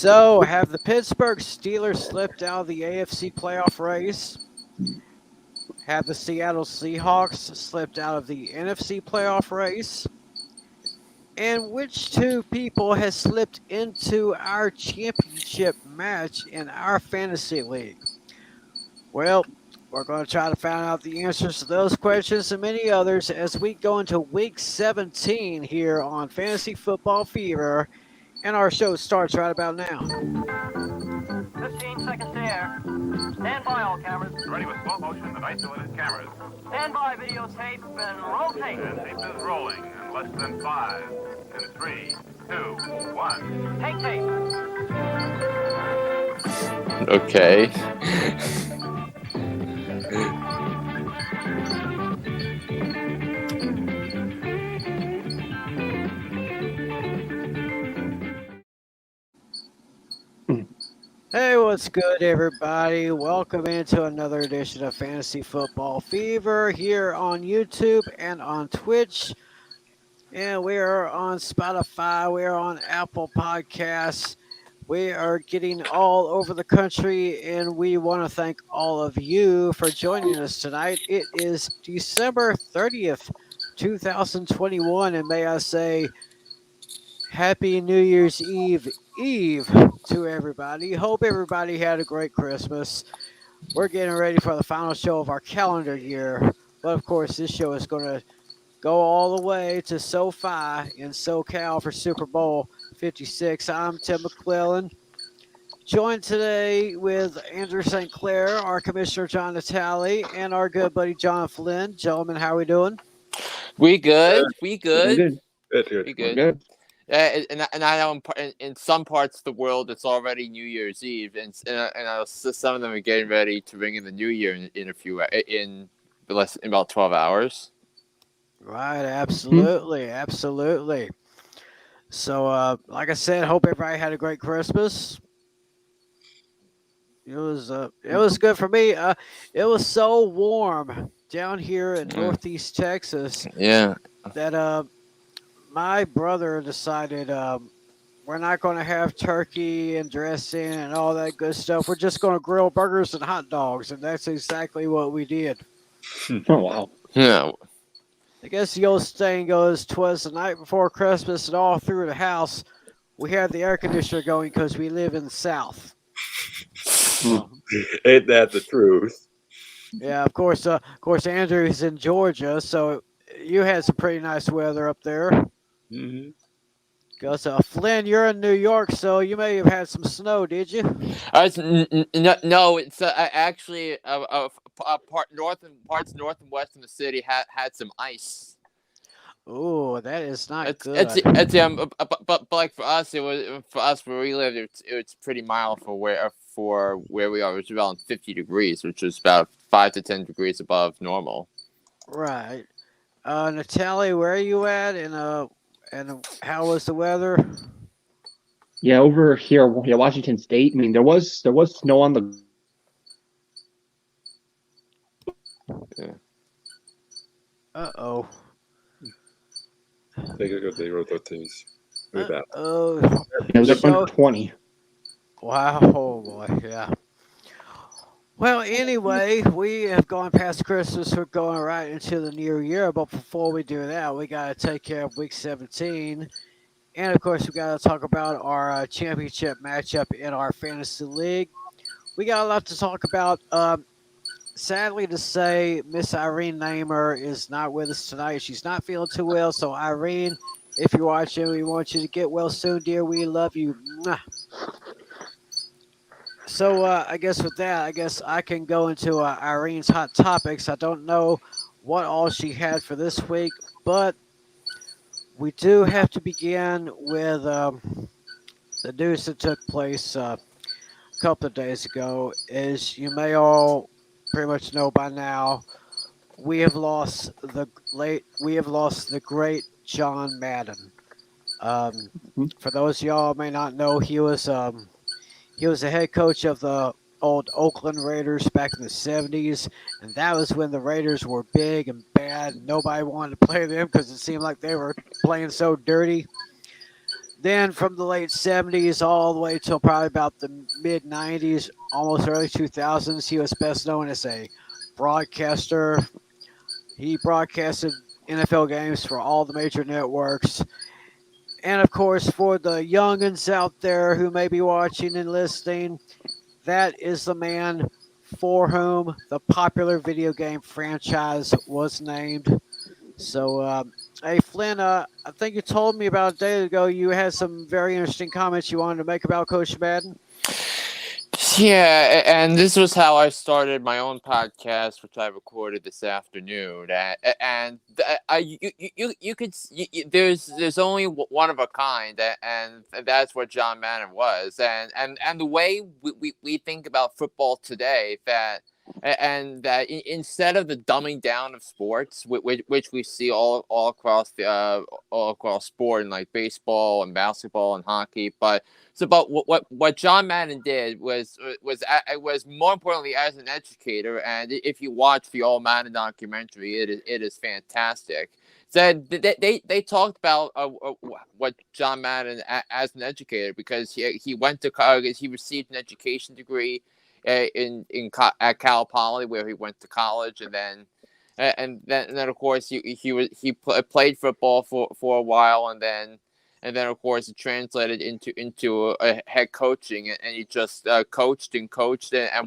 So, have the Pittsburgh Steelers slipped out of the AFC playoff race? Have the Seattle Seahawks slipped out of the NFC playoff race? And which two people has slipped into our championship match in our fantasy league? Well, we're going to try to find out the answers to those questions and many others as we go into week 17 here on Fantasy Football Fever. And our show starts right about now. 15 seconds to air. Stand by, all cameras. Ready with slow motion, the night to his cameras. Stand by, videotape, and roll tape. And tape is rolling in less than 5, and 3, 2, 1. Take tape. Okay. Hey, what's good, everybody? Welcome into another edition of Fantasy Football Fever here on YouTube and on Twitch. And we are on Spotify, we are on Apple Podcasts. We are getting all over the country, and we want to thank all of you for joining us tonight. It is December 30th, 2021, and may I say, Happy New Year's Eve to everybody. Hope everybody had a great Christmas. We're getting ready for the final show of our calendar year. But of course, this show is going to go all the way to SoFi in SoCal for Super Bowl 56. I'm Tim McClellan. Joined today with Andrew St. Clair, our Commissioner John Natale, and our good buddy John Flynn. Gentlemen, how are we doing? We good. We good. Good. We good. And I know in some parts of the world it's already New Year's Eve, and some of them are getting ready to ring in the New Year in about 12 hours. Right, absolutely. So, like I said, hope everybody had a great Christmas. It was good for me. It was so warm down here in Northeast Texas. Yeah. That my brother decided we're not going to have turkey and dressing and all that good stuff. We're just going to grill burgers and hot dogs, and that's exactly what we did. Oh, wow. Yeah. I guess the old saying goes, 'twas the night before Christmas, and all through the house we had the air conditioner going because we live in the South. Ain't that the truth? Yeah, of course, Andrew is in Georgia, so you had some pretty nice weather up there. Mm-hmm. Because Flynn, you're in New York, so you may have had some snow, did you? No, it's actually parts north and west of the city had some ice. Oh, that is not good. But like for us, where we live, it's pretty mild for where we are. It's around 50 degrees, which is about 5 to 10 degrees above normal. Right. Natalie, where are you at? And how was the weather? Yeah, over here, Washington State. I mean, there was snow on the. Yeah. Uh-oh. Take a good day, road things. Oh. It was up under 20. Wow. Oh, boy. Yeah. Well, anyway, we have gone past Christmas. We're going right into the new year. But before we do that, we got to take care of week 17. And, of course, we got to talk about our championship matchup in our fantasy league. We got a lot to talk about. Sadly to say, Miss Irene Namer is not with us tonight. She's not feeling too well. So, Irene, if you're watching, we want you to get well soon, dear. We love you. Mwah. So, I guess with that, I can go into Irene's hot topics. I don't know what all she had for this week, but we do have to begin with the news that took place a couple of days ago. As you may all pretty much know by now, we have lost the great John Madden. For those of y'all who may not know, he was the head coach of the old Oakland Raiders back in the 70s, and that was when the Raiders were big and bad. Nobody wanted to play them because it seemed like they were playing so dirty. Then from the late 70s all the way till probably about the mid 90s, almost early 2000s, he was best known as a broadcaster. He broadcasted NFL games for all the major networks. And of course, for the youngins out there who may be watching and listening, that is the man for whom the popular video game franchise was named. So, hey, Flynn, I think you told me about a day ago you had some very interesting comments you wanted to make about Coach Madden. Yeah, and this was how I started my own podcast, which I recorded this afternoon. And you could there's only one of a kind, and that's what John Madden was. And the way we think about football today, and that instead of the dumbing down of sports, which we see all across all across sport, and like baseball and basketball and hockey, but what John Madden did was more importantly as an educator, and if you watch the All Madden documentary, it is fantastic. So they talked about what John Madden as an educator, because he went to college, he received an education degree at Cal Poly, where he went to college, and then of course he played football for a while, and then of course it translated into a head coaching, and he just coached and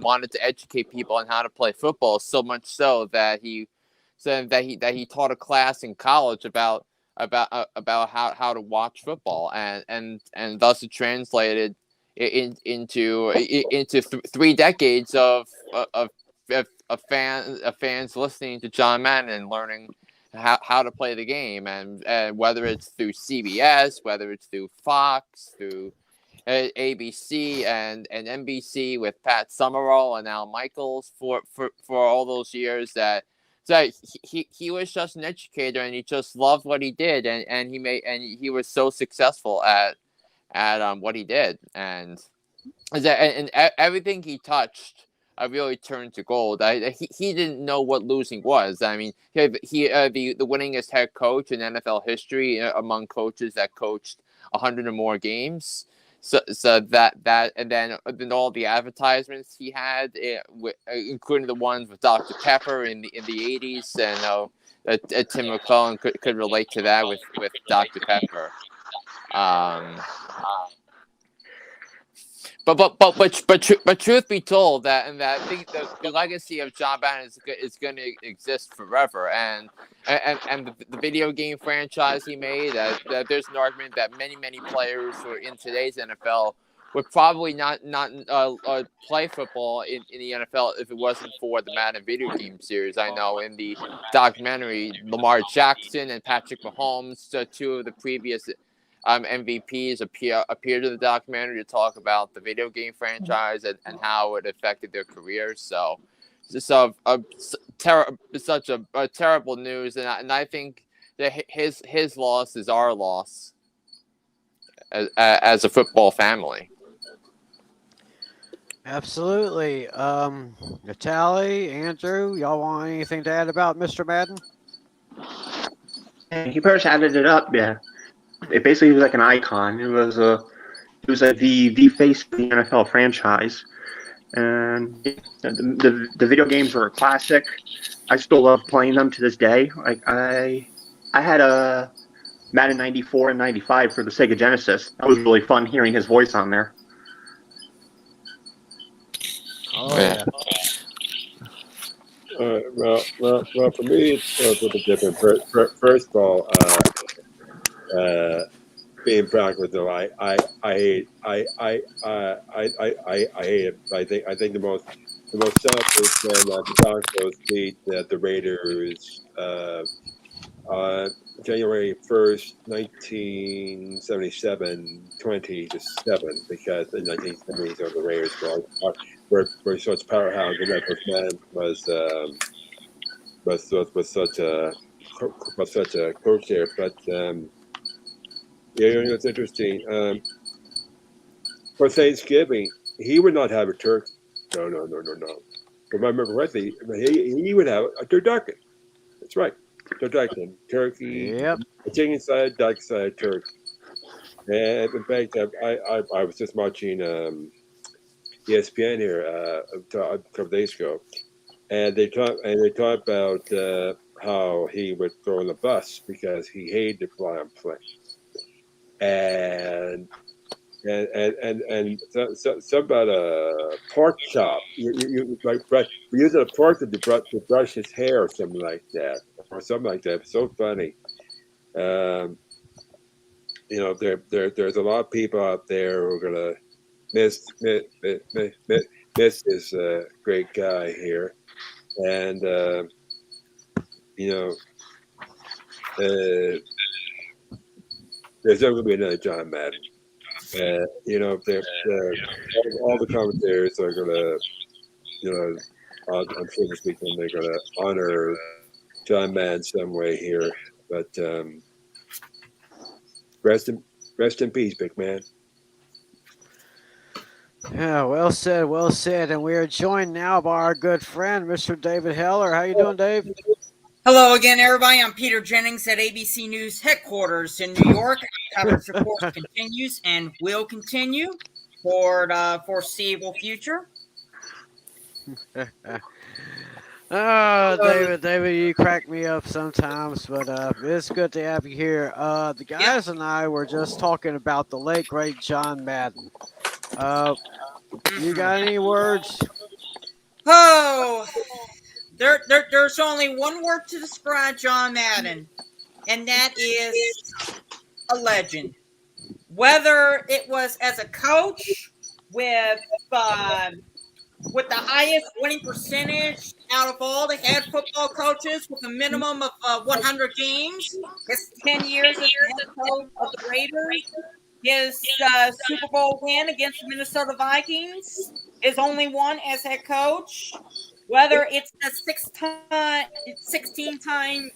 wanted to educate people on how to play football, so much so that he said that he taught a class in college about how to watch football, and thus it translated into 3 decades of fans listening to John Madden and learning how to play the game, and whether it's through CBS, whether it's through Fox, through ABC and NBC with Pat Summerall and Al Michaels for all those years, that so he was just an educator, and he just loved what he did, and he was so successful at what he did, and everything he touched really turned to gold. He didn't know what losing was. I mean, the winningest head coach in NFL history among coaches that coached 100 or more games. So that and then all the advertisements he had, including the ones with Dr. Pepper in the 80s, and Tim McClellan could relate to that with Dr. Pepper. But truth be told, that I think the legacy of John Madden is going to exist forever, and the video game franchise he made. There's an argument that many players who are in today's NFL would probably not play football in the NFL if it wasn't for the Madden video game series. I know in the documentary, Lamar Jackson and Patrick Mahomes, two of the previous MVPs appeared in the documentary to talk about the video game franchise and how it affected their careers. So such a terrible news, and I think that his loss is our loss as a football family. Absolutely. Natalie, Andrew, y'all want anything to add about Mr. Madden? He first added it up, yeah. It basically was like an icon. It was like the face of the NFL franchise, and the video games were a classic. I still love playing them to this day. Like I had a Madden 94 and 95 for the Sega Genesis. That was really fun hearing his voice on there. Oh yeah. Well, for me, it's a little bit different. First of all, being practical, I hate it. I think the most sad is when the Broncos beat the Raiders January 1st, 1977, 20-7, because in 1970s the Raiders were such powerhouse, and that was such a coach there, but. Yeah, it's interesting. For Thanksgiving, he would not have a turkey. No. If I remember correctly, he would have a turducken. That's right, turducken, turkey. Yep. A chicken side, duck side, turkey. And in fact, I was just watching ESPN here a couple days ago, and they talk about how he would throw in the bus because he hated to fly on planes, and so about a pork chop. You like we use a pork to brush his hair or something like that, or something like that. It's so funny. Um, there's a lot of people out there who are gonna miss this great guy here, and you know, there's never gonna be another John Madden. All the commentators are gonna, I'm sure this weekend they're gonna honor John Madden some way here, but rest in peace, big man. Yeah, well said, well said. And we are joined now by our good friend, Mr. David Heller. How you doing, Dave? Hello again, everybody. I'm Peter Jennings at ABC News headquarters in New York. Coverage, of course, continues and will continue for the foreseeable future. Oh, David, you crack me up sometimes, but it's good to have you here. The guys and I were just talking about the late great John Madden. You got any words? Oh, there's only one word to describe John Madden, and that is a legend. Whether it was as a coach with the highest winning percentage out of all the head football coaches with a minimum of 100 games, his 10 years as the head coach of the Raiders, his Super Bowl win against the Minnesota Vikings, his only one as head coach, whether it's the 16-time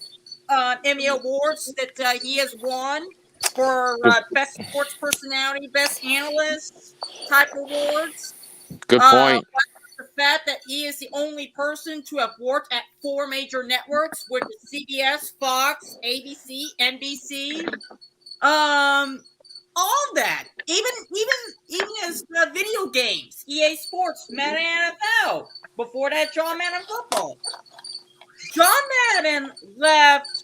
Emmy Awards that he has won for best sports personality, best analyst type awards. Good point. The fact that he is the only person to have worked at 4 major networks, which is CBS, Fox, ABC, NBC, all that, even his video games, EA Sports, Madden NFL. Before that, John Madden football. John Madden left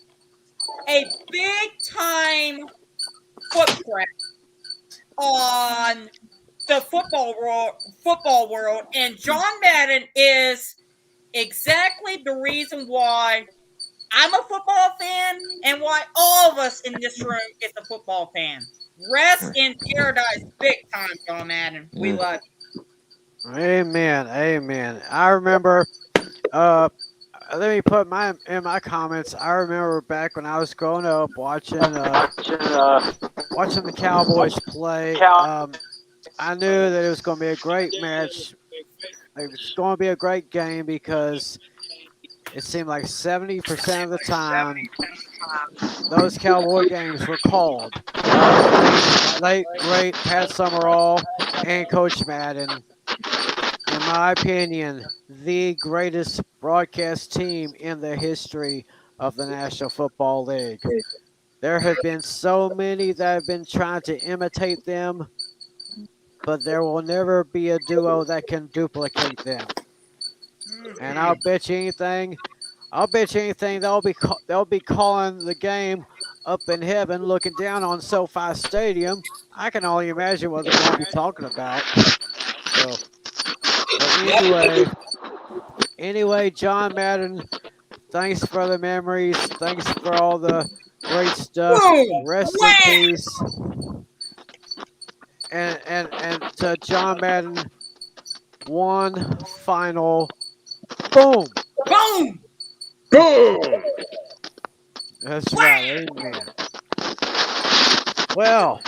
a big time footprint on the football world, and John Madden is exactly the reason why I'm a football fan and why all of us in this room is a football fan. Rest in paradise, big time, John Madden. We love you. Amen, amen. I remember. Let me put in my comments. I remember back when I was growing up watching the Cowboys play. I knew that it was going to be a great match. It was going to be a great game because it seemed like 70% of the time those Cowboy games were called. Late great Pat Summerall and Coach Madden. In my opinion, the greatest broadcast team in the history of the National Football League. There have been so many that have been trying to imitate them, but there will never be a duo that can duplicate them. And I'll bet you anything they'll be calling the game up in heaven, looking down on SoFi Stadium. I can only imagine what they're going to be talking about. So, but anyway, John Madden, thanks for the memories. Thanks for all the great stuff. Rest in peace. And to John Madden, one final boom. Boom! Boom! That's right. Amen. Well,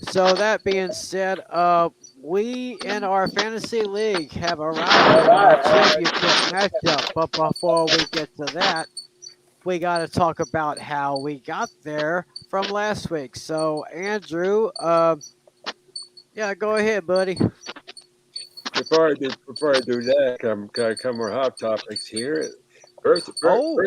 so that being said, we in our fantasy league have arrived at our championship matchup. But before we get to that, we got to talk about how we got there from last week. So, Andrew, yeah, go ahead, buddy. Before I do that, come more hot topics here. First of all, we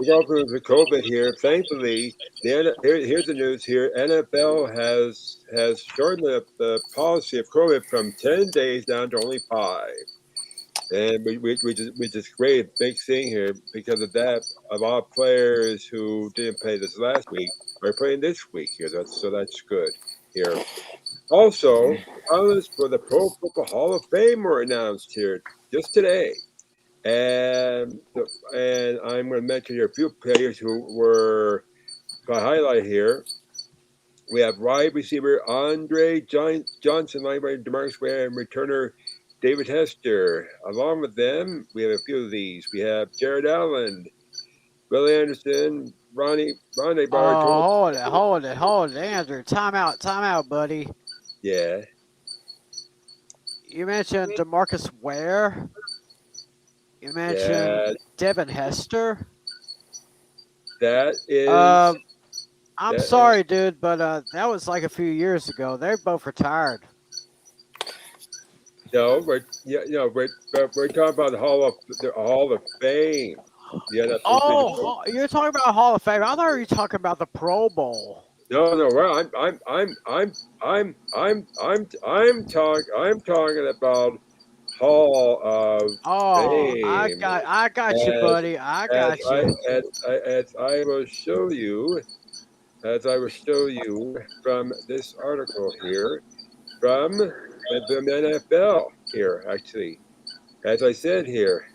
go through the COVID here. Thankfully, here's the news here. NFL has shortened the policy of COVID from 10 days down to only 5. And we just great big thing here because of that. A lot of players who didn't play this last week are playing this week here. So that's good here. Also, finalists for the Pro Football Hall of Fame were announced here just today. And I'm going to mention here a few players who were highlighted here. We have wide receiver Andre Johnson, linebacker DeMarcus Ware, and returner David Hester. Along with them, we have a few of these. We have Jared Allen, Willie Anderson, Ronnie Barr. Hold it, Andrew. Time out, buddy. Yeah. You mentioned DeMarcus Ware. You mentioned Devin Hester. That is. I'm sorry, dude, but that was like a few years ago. They're both retired. No, we're talking about the Hall of Fame. Yeah. Oh, you're talking about Hall of Fame. I thought you were talking about the Pro Bowl. No. Well, I'm talking about Hall of Fame. I got you, buddy. I got you. As I will show you from this article here, from the NFL here, actually. As I said here,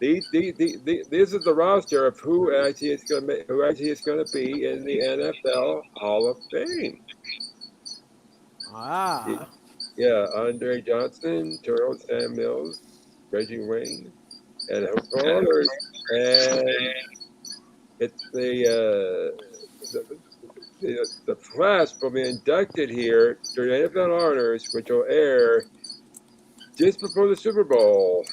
this is the roster of who actually is going to be in the NFL Hall of Fame. Ah. Yeah, Andre Johnson, Terrell Samuels, Reggie Wayne, and others. And it's the class will be inducted here during NFL Honors, which will air just before the Super Bowl,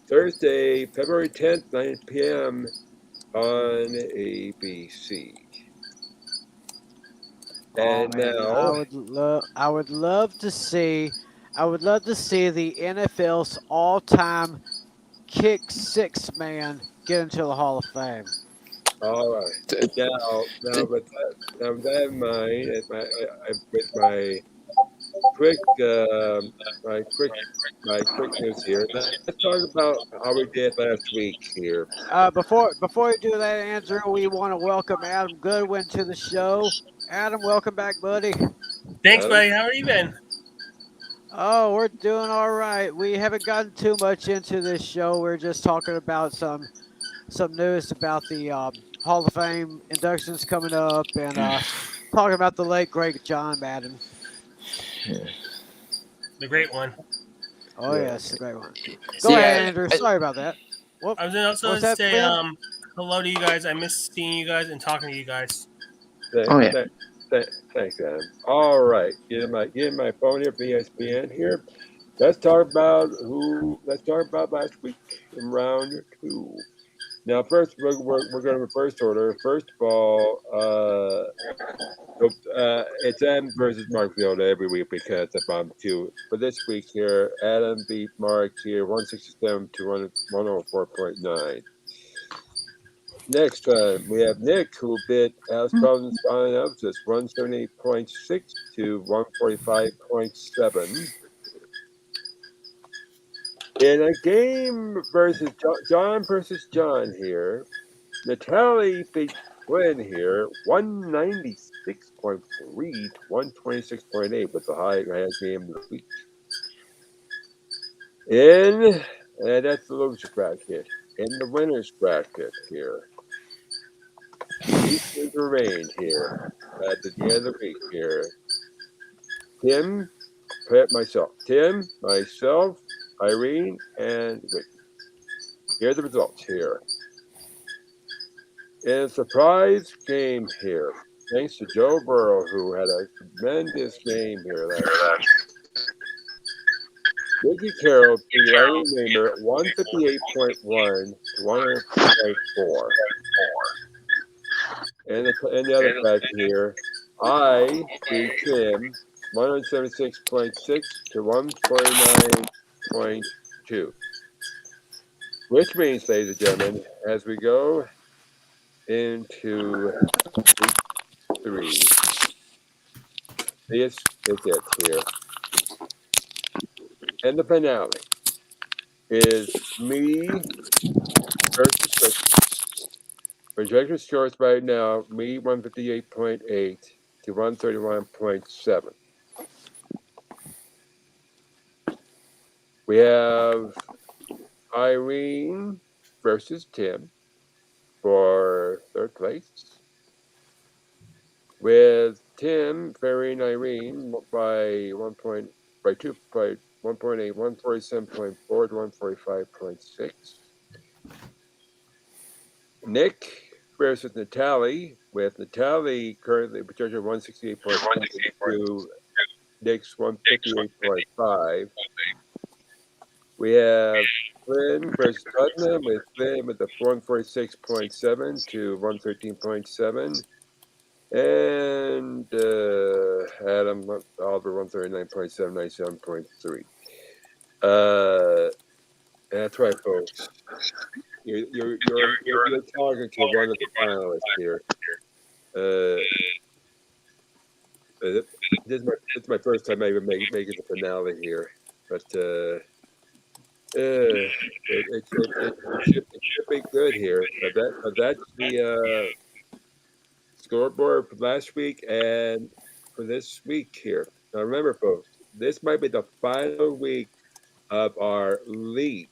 Thursday, February 10th, 9 p.m. on ABC. And now, I would love to see the NFL's all-time kick six man get into the Hall of Fame. All right. Now with that in mind, with my quick news here, let's talk about how we did last week here. Before you do that, Andrew, we want to welcome Adam Goodwin to the show. Adam, welcome back, buddy. Thanks, buddy. How are you been? Oh, we're doing all right. We haven't gotten too much into this show. We're just talking about some news about the Hall of Fame inductions coming up and talking about the late, great John Madden. The great one. Oh, yes, the great one. Go ahead, Andrew. Sorry about that. Whoop. I was also going to say hello to you guys. I miss seeing you guys and talking to you guys. Thanks, Adam. All right, getting my phone here, ESPN here. Let's talk about last week in round 2. Now, first, we're going to reverse order. First of all, it's Adam versus Mark Fielder every week because I'm 2. For this week here, Adam beat Mark here 167 to 104.9. Next, we have Nick, who beat Alex Collins on analysis 178.6 to 145.7. In a game versus John versus John here, Natalie beat Flynn here 196.3 to 126.8 with the highest game of the week. And that's the loser bracket. In the winner's bracket here, Each is Irene here at the end of the week here. Tim, myself, Irene, and Rick. Here are the results here. In a surprise game here, thanks to Joe Burrow, who had a tremendous game here last night. Ricky Carroll beat Irene Namer 158.1 to 100.4. And the other fact here, I beat Tim 176.6 to 149.2. Which means, ladies and gentlemen, as we go into week 3, this is it here. And the finale is me versus Ricky. Projection scores right now, me 158.8 to 131.7. We have Irene versus Tim for third place, with Tim ferrying Irene by 1.8, 147.4 to 145.6. Nick versus Natalie, with Natalie currently projected 168.5 to Nick's 158.5. We have Flynn versus Tottenham, with Flynn with the 146.7 to 113.7. And Adam Oliver 139.7, 97.3. That's right, folks. You're talking to one of the finalists here. This is my first time ever making the finale here, but it should be good here. But that's the scoreboard for last week and for this week here. Now remember, folks, this might be the final week of our league,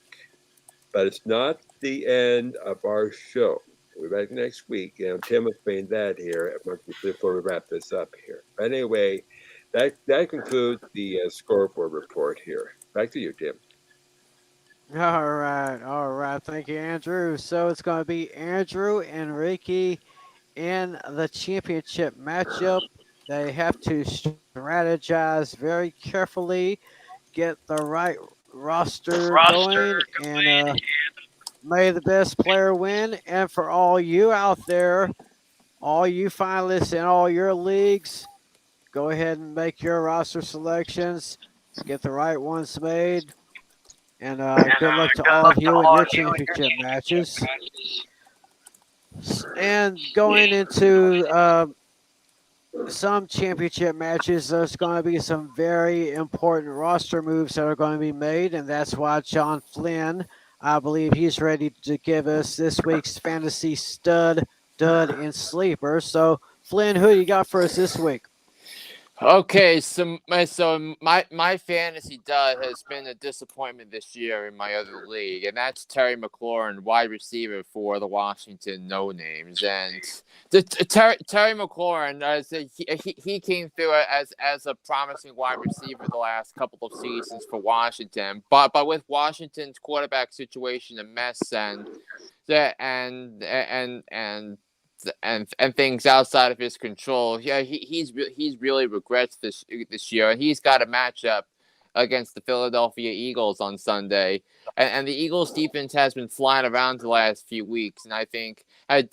but it's not the end of our show. We'll be back next week. Tim will explain that here before we wrap this up here. But anyway, that concludes the scoreboard report here. Back to you, Tim. All right. Thank you, Andrew. So it's going to be Andrew and Ricky in the championship matchup. They have to strategize very carefully, get the right roster going, and may the best player win. And for all you out there, all you finalists in all your leagues, go ahead and make your roster selections. Get the right ones made. And good luck to all of you in your championship matches. And going into some championship matches, there's going to be some very important roster moves that are going to be made, and that's why John Flynn, I believe he's ready to give us this week's fantasy stud, dud, and sleeper. So, Flynn, who you got for us this week? Okay, so my fantasy dud has been a disappointment this year in my other league, and that's Terry McLaurin, wide receiver for the Washington No Names. And Terry McLaurin, he came through as a promising wide receiver the last couple of seasons for Washington, but with Washington's quarterback situation a mess and things outside of his control. Yeah, he's really regrets this year, and he's got a matchup against the Philadelphia Eagles on Sunday, and the Eagles defense has been flying around the last few weeks, and I think having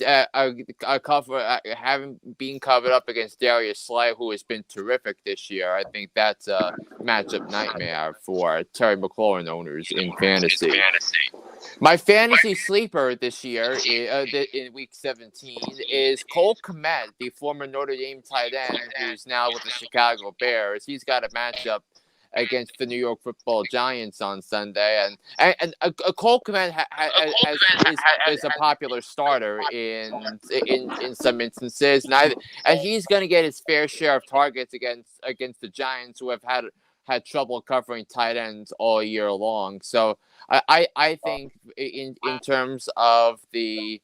been covered up against Darius Slay, who has been terrific this year, I think that's a matchup nightmare for Terry McLaurin owners in fantasy. My fantasy sleeper this year in Week 17 is Cole Komet, the former Notre Dame tight end who's now with the Chicago Bears. He's got a matchup against the New York Football Giants on Sunday, and Cole Komet is a popular starter in some instances, and he's going to get his fair share of targets against the Giants, who have had trouble covering tight ends all year long. So I think in terms of the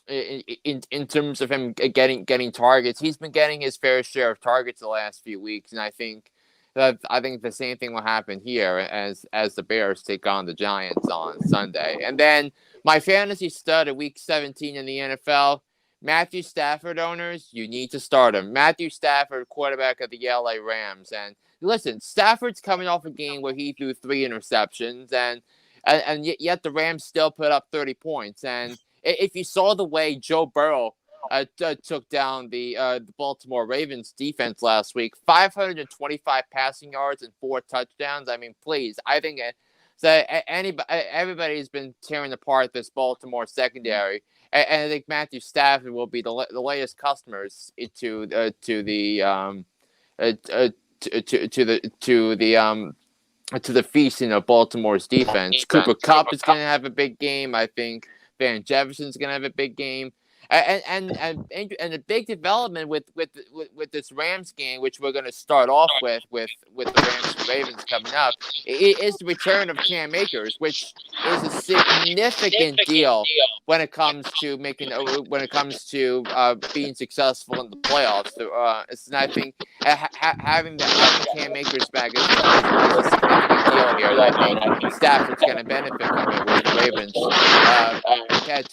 in terms of him getting targets, he's been getting his fair share of targets the last few weeks, and I think the same thing will happen here as the Bears take on the Giants on Sunday. And then my fantasy stud of Week 17 in the NFL, Matthew Stafford owners, you need to start him. Matthew Stafford, quarterback of the LA Rams, and listen, Stafford's coming off a game where he threw 3 interceptions, and yet the Rams still put up 30 points. And if you saw the way Joe Burrow took down the Baltimore Ravens defense last week, 525 passing yards and 4 touchdowns. I mean, please, I think everybody's been tearing apart this Baltimore secondary, and I think Matthew Stafford will be the latest customers to the feasting of Baltimore's defense. Cooper Kupp is going to have a big game. I think Van Jefferson's going to have a big game. And a big development with this Rams game, which we're going to start off with the Rams and Ravens coming up, is the return of Cam Akers, which is a significant deal when it comes to being successful in the playoffs. And I think having Cam Akers back is a significant deal here. And I think Stafford's going to benefit from it with the Ravens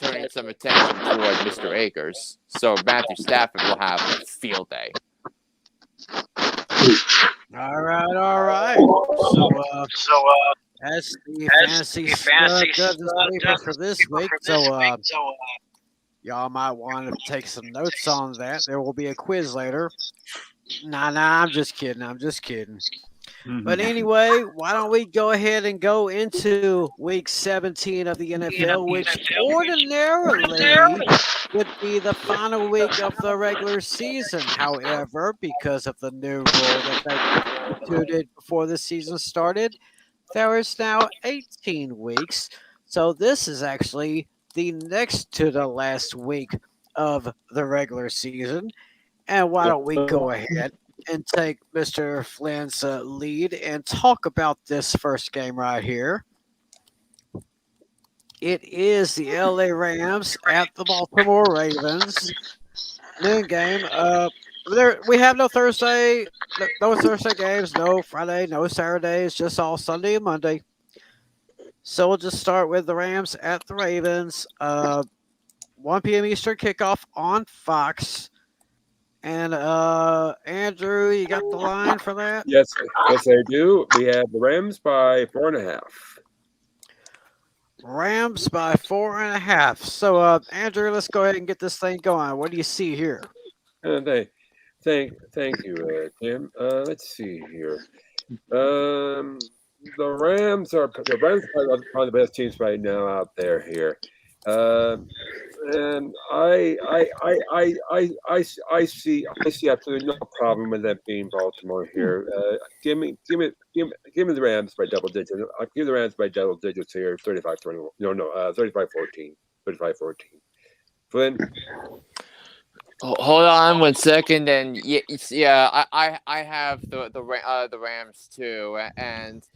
turning some attention toward Mr. Akers. So Matthew Stafford will have a field day. All right. So that's the fantasy stuff for this week. So y'all might want to take some notes on that. There will be a quiz later. Nah, I'm just kidding. But anyway, why don't we go ahead and go into week 17 of the NFL, which ordinarily would be the final week of the regular season. However, because of the new rule that they instituted before the season started, there is now 18 weeks. So this is actually the next to the last week of the regular season. And why don't we go ahead and take Mr. Flynn's lead and talk about this first game right here. It is the LA Rams at the Baltimore Ravens. Noon game. We have no Thursday games, no Friday, no Saturdays, just all Sunday and Monday. So we'll just start with the Rams at the Ravens. 1 p.m. Eastern kickoff on Fox. And Andrew, you got the line for that? Yes, I do. We have the Rams by 4.5. Rams by 4.5. So, Andrew, let's go ahead and get this thing going. What do you see here? Thank you, Tim. Let's see here. The Rams are probably the best teams right now out there here. And I see absolutely no problem with that being Baltimore here. Give me the Rams by double digits. I'll give the Rams by double digits here, 35-21. No, 35-14. 35-14. Flynn. Hold on 1 second, and I have the Rams too, and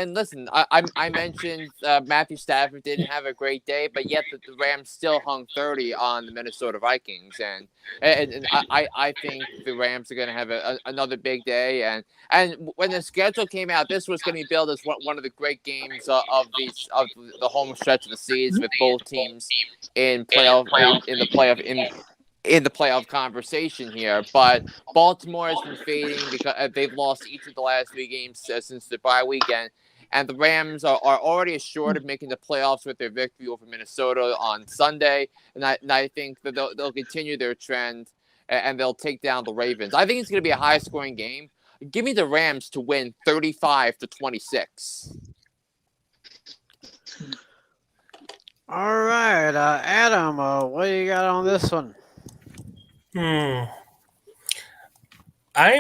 listen, I mentioned Matthew Stafford didn't have a great day, but yet the Rams still hung 30 on the Minnesota Vikings, and I think the Rams are going to have another big day, and when the schedule came out, this was going to be billed as one of the great games of the home stretch of the season with both teams in the playoff conversation here, but Baltimore has been fading because they've lost each of the last 3 games since the bye weekend, and the Rams are already assured of making the playoffs with their victory over Minnesota on Sunday, and I think that they'll continue their trend and they'll take down the Ravens. I think it's going to be a high-scoring game. Give me the Rams to win 35-26. All right, Adam, what do you got on this one? I'm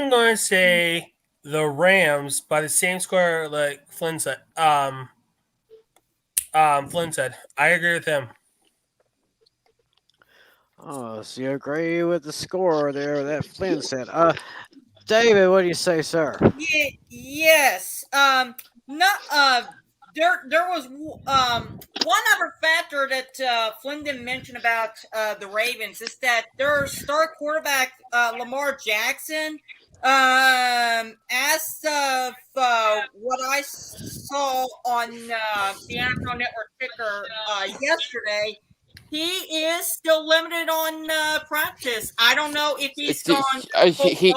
going to say the Rams by the same score like Flynn said. Flynn said. I agree with him. Oh, so you agree with the score there that Flynn said. David, what do you say, sir? Yes. There was one other factor that Flynn didn't mention about the Ravens is that their star quarterback Lamar Jackson, as of what I saw on the NFL Network ticker yesterday, he is still limited on practice. I don't know if he's gone. He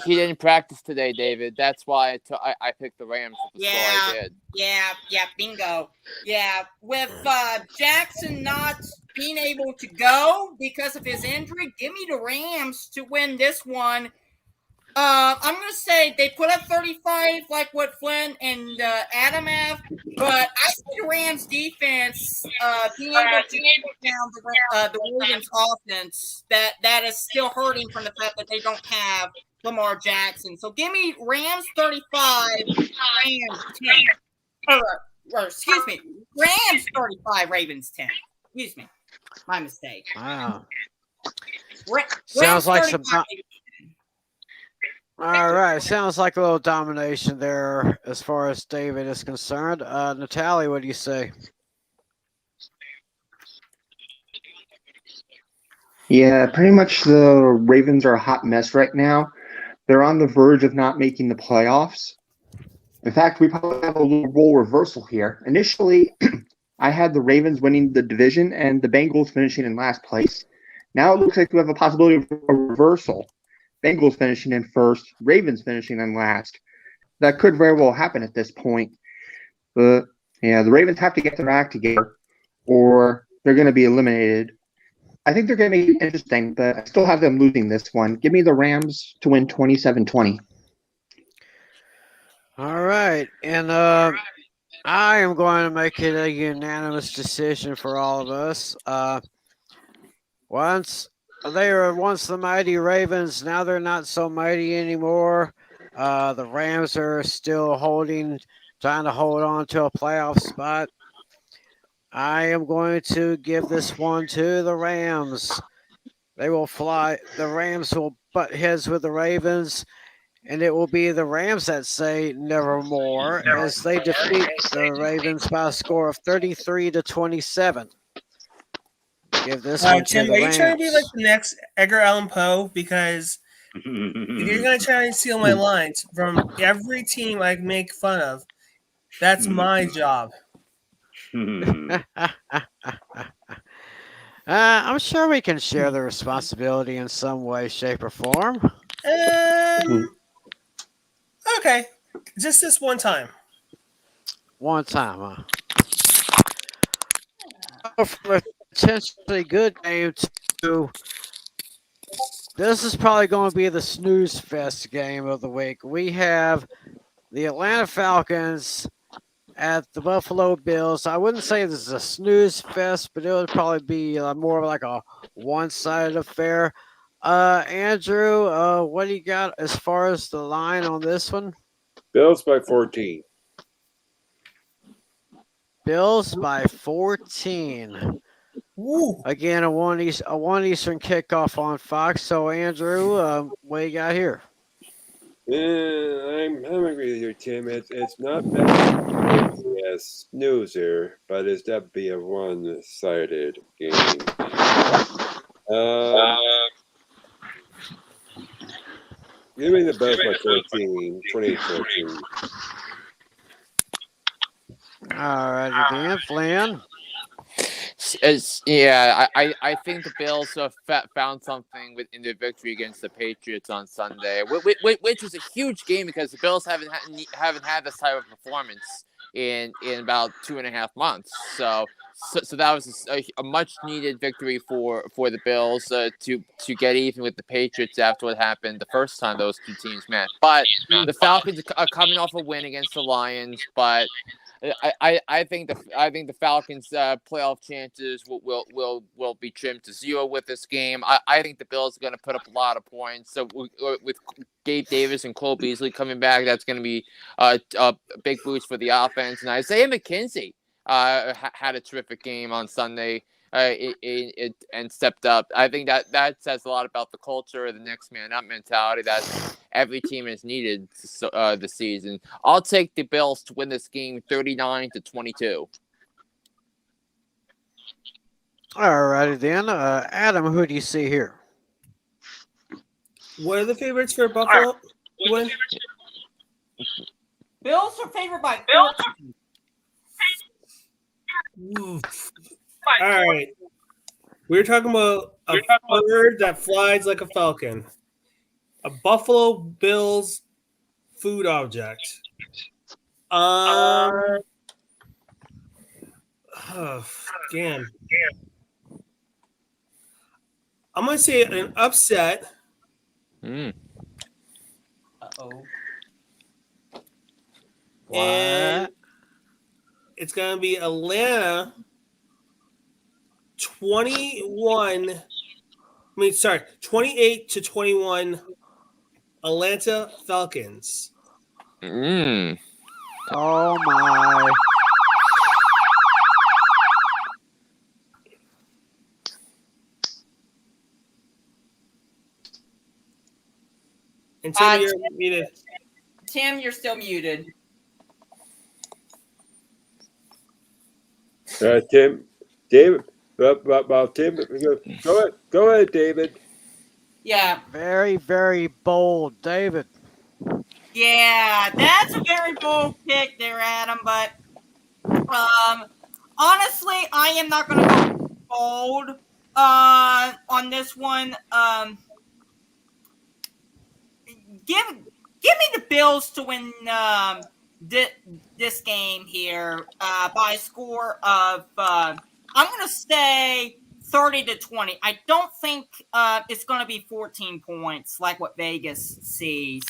didn't practice today, David. That's why I picked the Rams with the score I did. Yeah, bingo. Yeah, with Jackson not being able to go because of his injury, give me the Rams to win this one I'm gonna say they put up 35, like what Flynn and Adam have, but I see the Rams defense being able to take down the Ravens offense that is still hurting from the fact that they don't have Lamar Jackson. So give me Rams 35, Rams 10, or excuse me, Rams 35, Ravens 10. Excuse me, my mistake. Wow. Sounds like some. All right, sounds like a little domination there as far as David is concerned. Natalie, what do you say? Yeah, pretty much the Ravens are a hot mess right now. They're on the verge of not making the playoffs. In fact, we probably have a little role reversal here. Initially, I had the Ravens winning the division and the Bengals finishing in last place. Now it looks like we have a possibility of a reversal. Bengals finishing in first, Ravens finishing in last. That could very well happen at this point. But yeah, the Ravens have to get their act together or they're going to be eliminated. I think they're going to make it interesting, but I still have them losing this one. Give me the Rams to win 27-20. All right, and I am going to make it a unanimous decision for all of us. Once they were once the mighty Ravens, now they're not so mighty anymore. The Rams are still trying to hold on to a playoff spot. I am going to give this one to the Rams. They will fly. The Rams will butt heads with the Ravens, and it will be the Rams that say nevermore as they defeat the Ravens by a score of 33-27. Give this one to Tim, the are you Rams. trying to be like the next Edgar Allan Poe? Because if you're going to try and steal my lines from every team I make fun of, that's my job. I'm sure we can share the responsibility in some way, shape, or form. Okay. Just this one time. One time, huh? From a potentially good game to this is probably going to be the snooze fest game of the week. We have the Atlanta Falcons at the Buffalo Bills. I wouldn't say this is a snooze fest, but it would probably be more of like a one-sided affair. Andrew, what do you got as far as the line on this one? Bills by 14. Bills by 14. Ooh. Again, a one Eastern kickoff on Fox. So, Andrew, what you got here? I'm agree with you, Tim. It's not bad as snoozer, but it's definitely a one-sided game. Give me the Bills by 14, 28-14. All righty then, Flynn. I think the Bills found something in their victory against the Patriots on Sunday, which was a huge game because the Bills haven't had this type of performance in about 2.5 months. So that was a much needed victory for the Bills to get even with the Patriots after what happened the first time those two teams met. But the Falcons are coming off a win against the Lions, but I think the Falcons' playoff chances will be trimmed to 0 with this game. I think the Bills are going to put up a lot of points. So with Gabe Davis and Cole Beasley coming back, that's going to be a big boost for the offense. And Isaiah McKenzie had a terrific game on Sunday. And stepped up. I think that says a lot about the culture, the next man up mentality that every team has needed this season. I'll take the Bills to win this game 39-22. All righty then, Adam, who do you see here? What are the favorites for Buffalo to win? Bills are favored by 14. All right. We're talking about a bird that flies like a falcon. A Buffalo Bills food object. Oh, damn. I'm going to say an upset. And it's going to be Atlanta 28-21 Atlanta Falcons. Mm. Oh my. And Tim, you're muted. Tim, you're still muted. Tim, David, well, Tim, go ahead, David. Yeah. Very, very bold, David. Yeah, that's a very bold pick there, Adam. But honestly, I am not going to go bold on this one. Give me the Bills to win this game here by a score of I'm going to say 30-20. I don't think it's going to be 14 points like what Vegas sees.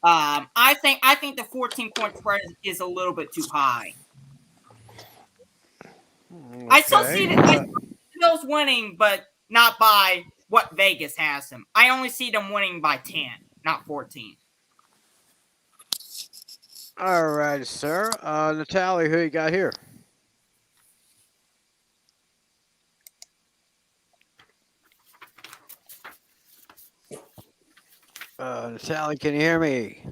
I think the 14-point spread is a little bit too high. Okay. I still see the Bills winning, but not by what Vegas has them. I only see them winning by 10, not 14. All right, sir. Natalie, who you got here? Natalie, can you hear me?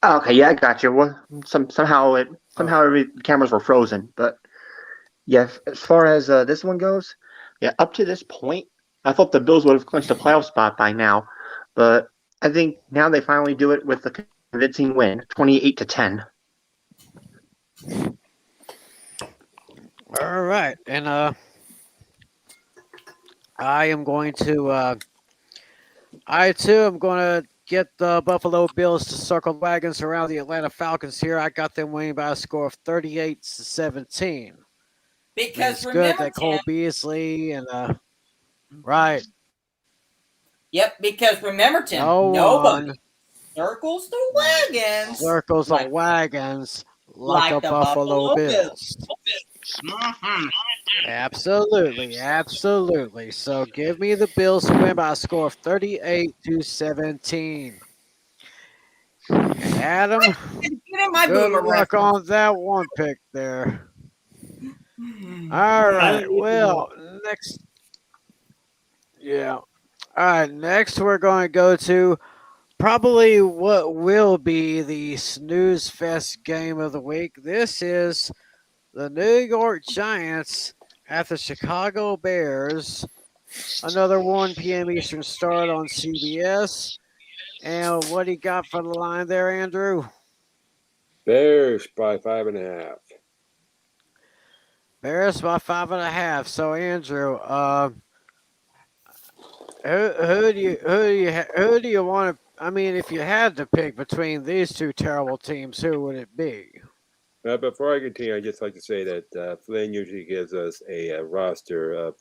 Okay, yeah, I got you. Well, somehow the cameras were frozen, but yeah. As far as this one goes, yeah, up to this point, I thought the Bills would have clinched a playoff spot by now, but I think now they finally do it with a convincing win, 28-10. All right, and I am going to. I too am going to get the Buffalo Bills to circle the wagons around the Atlanta Falcons here. I got them winning by a score of 38-17. Because it's remember, good that Cole Beasley and right. Yep, because remember, Tim, nobody circles the wagons. Circles the wagons like the Buffalo Bills. Mm-hmm. Absolutely. So give me the Bills to win by a score of 38-17. Adam, good luck on that one pick there. All right. Well, next. Yeah. All right. Next, we're going to go to probably what will be the snooze fest game of the week. This is the New York Giants at the Chicago Bears. Another 1 p.m. Eastern start on CBS. And what do you got for the line there, Andrew? Bears by 5.5. Bears by 5.5. So, Andrew, who do you want to? I mean, if you had to pick between these two terrible teams, who would it be? Before I continue, I'd just like to say that Flynn usually gives us a roster of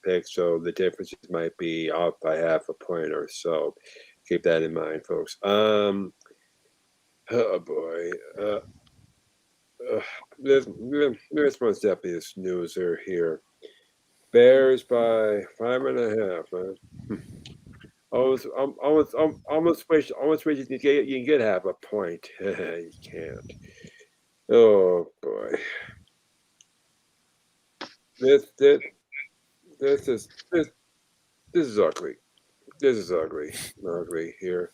picks, so the differences might be off by half a point or so. Keep that in mind, folks. Oh boy, this one's definitely a snoozer here. Bears by 5.5. Almost wish you can get half a point. You can't. Oh boy, this is ugly. This is ugly here.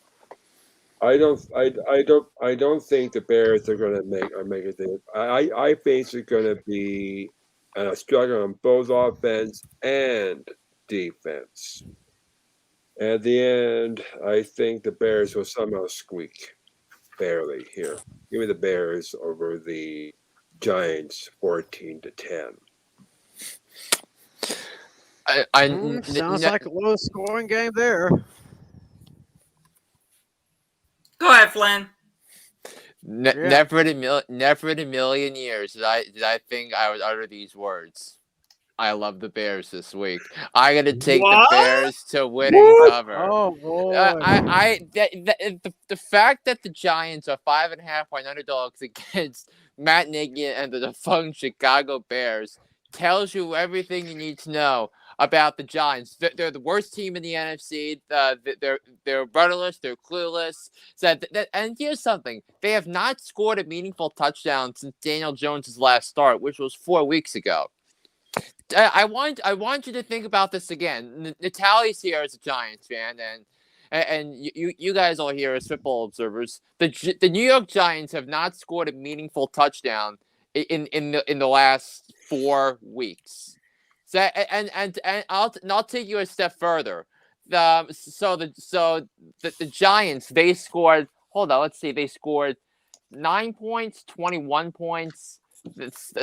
I don't think the Bears are going to make a thing. I think it's going to be a struggle on both offense and defense. At the end, I think the Bears will somehow squeak. Barely here. Give me the Bears over the Giants 14-10. Sounds like a low scoring game there. Go ahead, Flynn. Never in a million years did I think I would utter these words. I love the Bears this week. I'm gonna take What? the Bears to win and cover. Oh boy! The fact that the Giants are 5.5-point underdogs against Matt Nagy and the defunct Chicago Bears tells you everything you need to know about the Giants. They're the worst team in the NFC. They're rudderless. They're clueless. And here's something: they have not scored a meaningful touchdown since Daniel Jones' last start, which was 4 weeks ago. I want you to think about this again. Natalie's here as a Giants fan, and you guys all here as football observers. The New York Giants have not scored a meaningful touchdown in the last 4 weeks. So and I'll take you a step further. The Giants, they scored. Hold on, let's see. They scored 9 points, 21 points.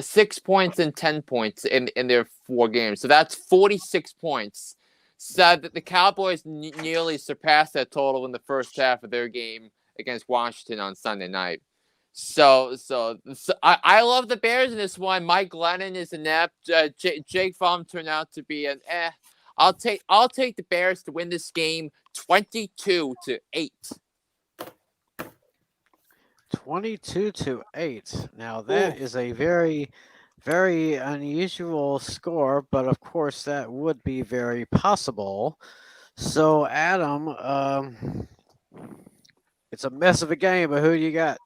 6 points and 10 points in their 4 games. So that's 46 points. So the Cowboys nearly surpassed that total in the first half of their game against Washington on Sunday night. So I love the Bears in this one. Mike Glennon is inept. Jake Fromm turned out to be an eh. I'll take the Bears to win this game 22-8. 22-8. Now that is a very, very unusual score, but of course that would be very possible. So Adam, it's a mess of a game, but who you got?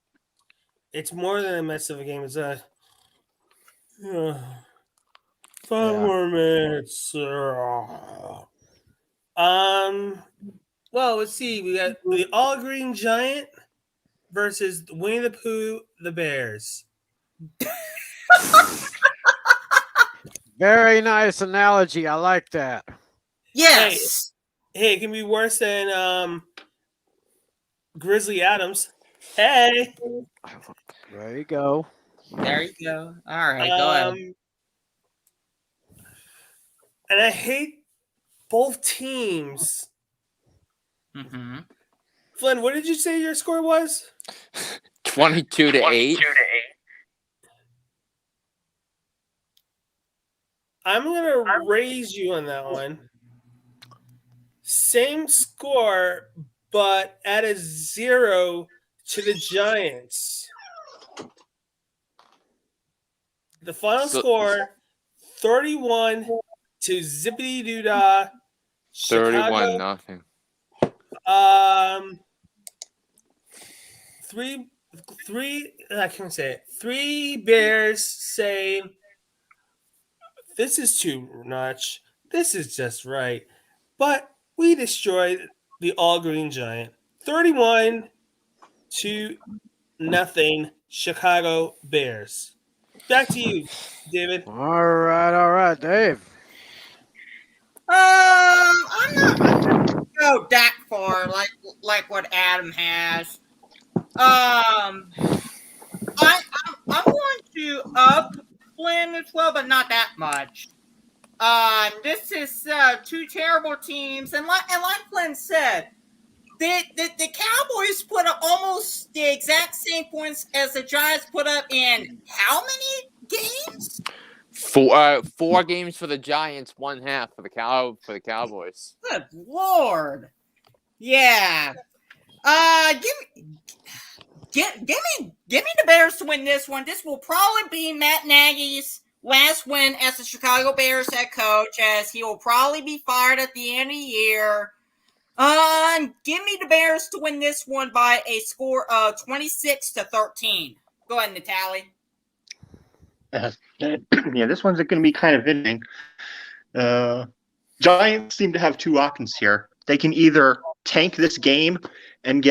It's more than a mess of a game. It's a 5 more minutes. Well, let's see. We got the All Green Giant versus Winnie the Pooh, the Bears. Very nice analogy. I like that. Yes. Hey, it can be worse than Grizzly Adams. Hey. There you go. There you go. All right, go ahead. And I hate both teams. Mm-hmm. Flynn, what did you say your score was? 22-8. I'm going to raise you on that one. Same score, but add a 0 to the Giants. The final score, 31 to zippity doo dah. 31-0. I can't say it. 3 Bears say, this is too much. This is just right. But we destroyed the All Green Giant. 31-0 Chicago Bears. Back to you, David. All right, Dave. I'm not gonna go that far like what Adam has. I'm going to up Flynn as well, but not that much. This is 2 terrible teams, and like Flynn said, the Cowboys put up almost the exact same points as the Giants put up in how many games? 4 games for the Giants, 1/2 for the Cowboys. Good Lord. Yeah. Give me the Bears to win this one. This will probably be Matt Nagy's last win as the Chicago Bears head coach, as he will probably be fired at the end of the year. Give me the Bears to win this one by a score of 26-13. Go ahead, Natalie. Yeah, this one's going to be kind of interesting. Giants seem to have 2 options here. They can either tank this game and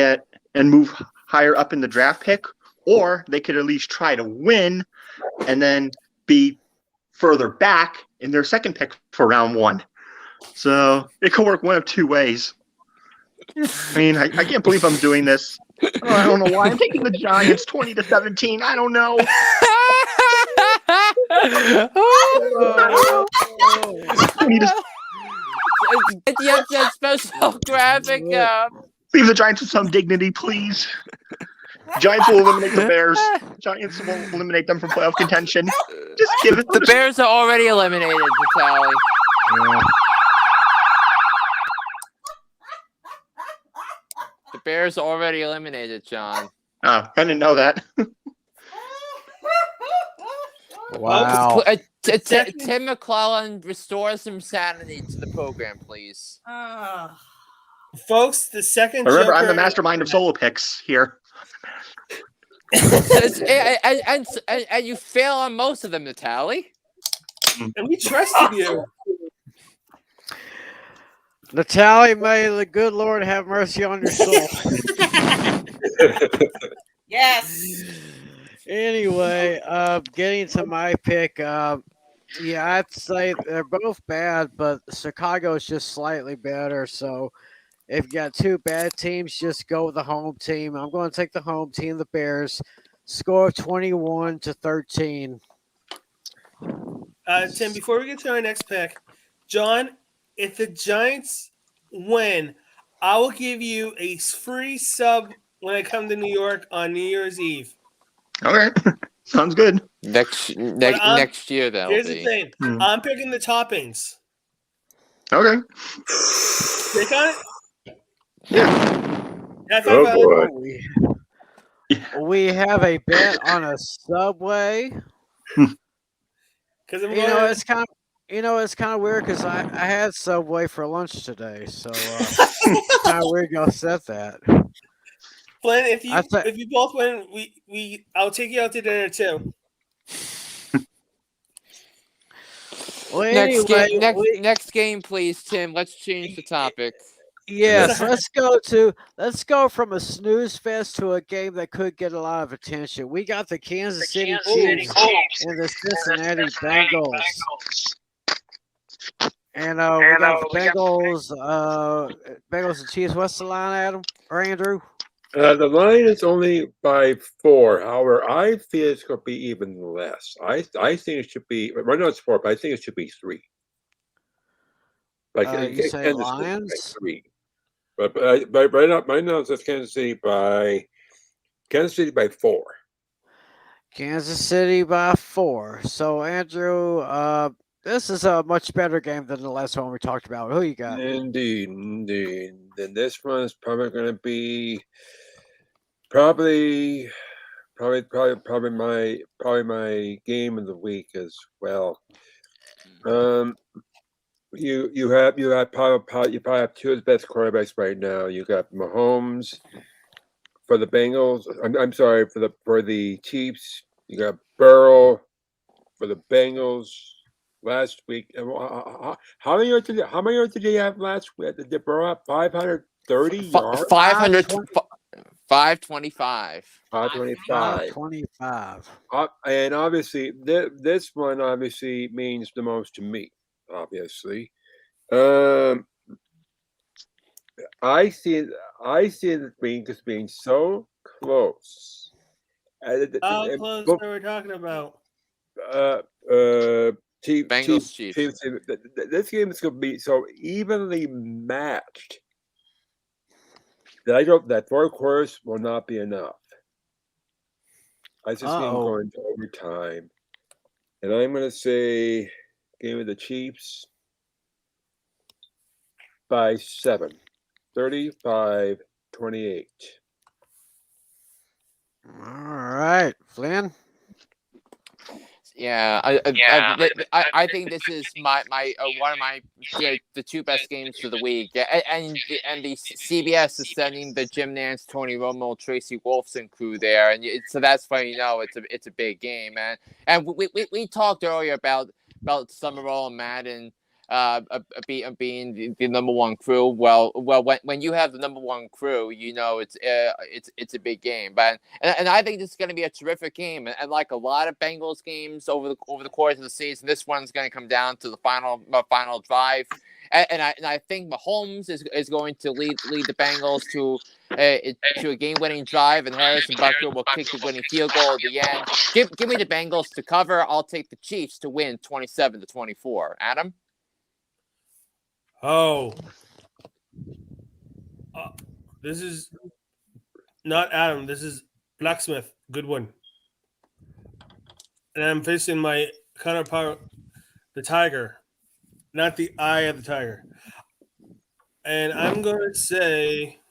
move higher up in the draft pick, or they could at least try to win and then be further back in their second pick for round 1. So it could work one of 2 ways. I mean, I can't believe I'm doing this. I don't know why. I'm taking the Giants 20-17. I don't know. Get that special graphic up. Leave the Giants with some dignity, please. Giants will eliminate the Bears. Giants will eliminate them from playoff contention. Just give it. The Bears are already eliminated, Vitaly. The Bears are already eliminated, John. Oh, I didn't know that. Wow. Tim McClellan, restore some sanity to the program, please. Folks, the second Remember, I'm Joker- the mastermind of solo picks here. and you fail on most of them, Vitaly. And we trusted you. Natalie, may the good Lord have mercy on your soul. Yes. Anyway, getting to my pick, yeah, I'd say they're both bad, but Chicago is just slightly better. So if you got two bad teams, just go with the home team. I'm going to take the home team, the Bears. Score of 21-13. Tim, before we get to our next pick, John, if the Giants win, I will give you a free sub when I come to New York on New Year's Eve. Okay, sounds good. Next year, that'll Here's be. the thing. I'm picking the toppings. Okay. Pick on it? Yeah. Oh, boy. We have a bet on a Subway. Because It's kind of weird because I had Subway for lunch today, so it's kind of weird y'all said that. Flynn, if you both win, I'll take you out to dinner too. Well, Next game, please, Tim. Let's change the topic. Yes, let's go from a snooze fest to a game that could get a lot of attention. We got the Kansas City Chiefs and the Cincinnati Bengals. And we got the Bengals and Chiefs. What's the line, Adam or Andrew? The line is only by 4. However, I feel it's going to be even less. I think it should be. Right now it's 4, but I think it should be 3. You say Lions? 3. But right now it's Kansas City by 4. Kansas City by 4. So Andrew, this is a much better game than the last one we talked about. Who you got? Indeed. Then this one is probably going to be probably my game of the week as well. You probably have two of the best quarterbacks right now. You got Mahomes for the Bengals. I'm sorry for the Chiefs. You got Burrow for the Bengals. Last week, how many yards did they have last week? Did Burrow have 530 yards? 525. 525. And obviously, this one obviously means the most to me. Obviously, I see it being so close. How close are we talking about? Bengals Chiefs. This game is going to be so evenly matched that 4 quarters will not be enough. I just see them going to overtime, and I'm going to say game of the Chiefs by 7, 35-28. All right, Flynn. Yeah, I think this is my one of my the 2 best games for the week. And the CBS is sending the Jim Nantz, Tony Romo, Tracy Wolfson crew there, and so that's why it's a big game, man. And we talked earlier about Summerall and Madden being the number 1 crew. Well, when you have the number 1 crew, it's a big game. But and I think this is going to be a terrific game. And like a lot of Bengals games over the course of the season, this one's going to come down to the final drive. And I think Mahomes is going to lead the Bengals to a game-winning drive, and Harrison Butker will kick the winning field goal at the end. Give me the Bengals to cover. I'll take the Chiefs to win 27-24. Adam? Oh. This is not Adam. This is Blacksmith, good one. And I'm facing my counterpart, the Tiger, not the eye of the Tiger. And I'm going to say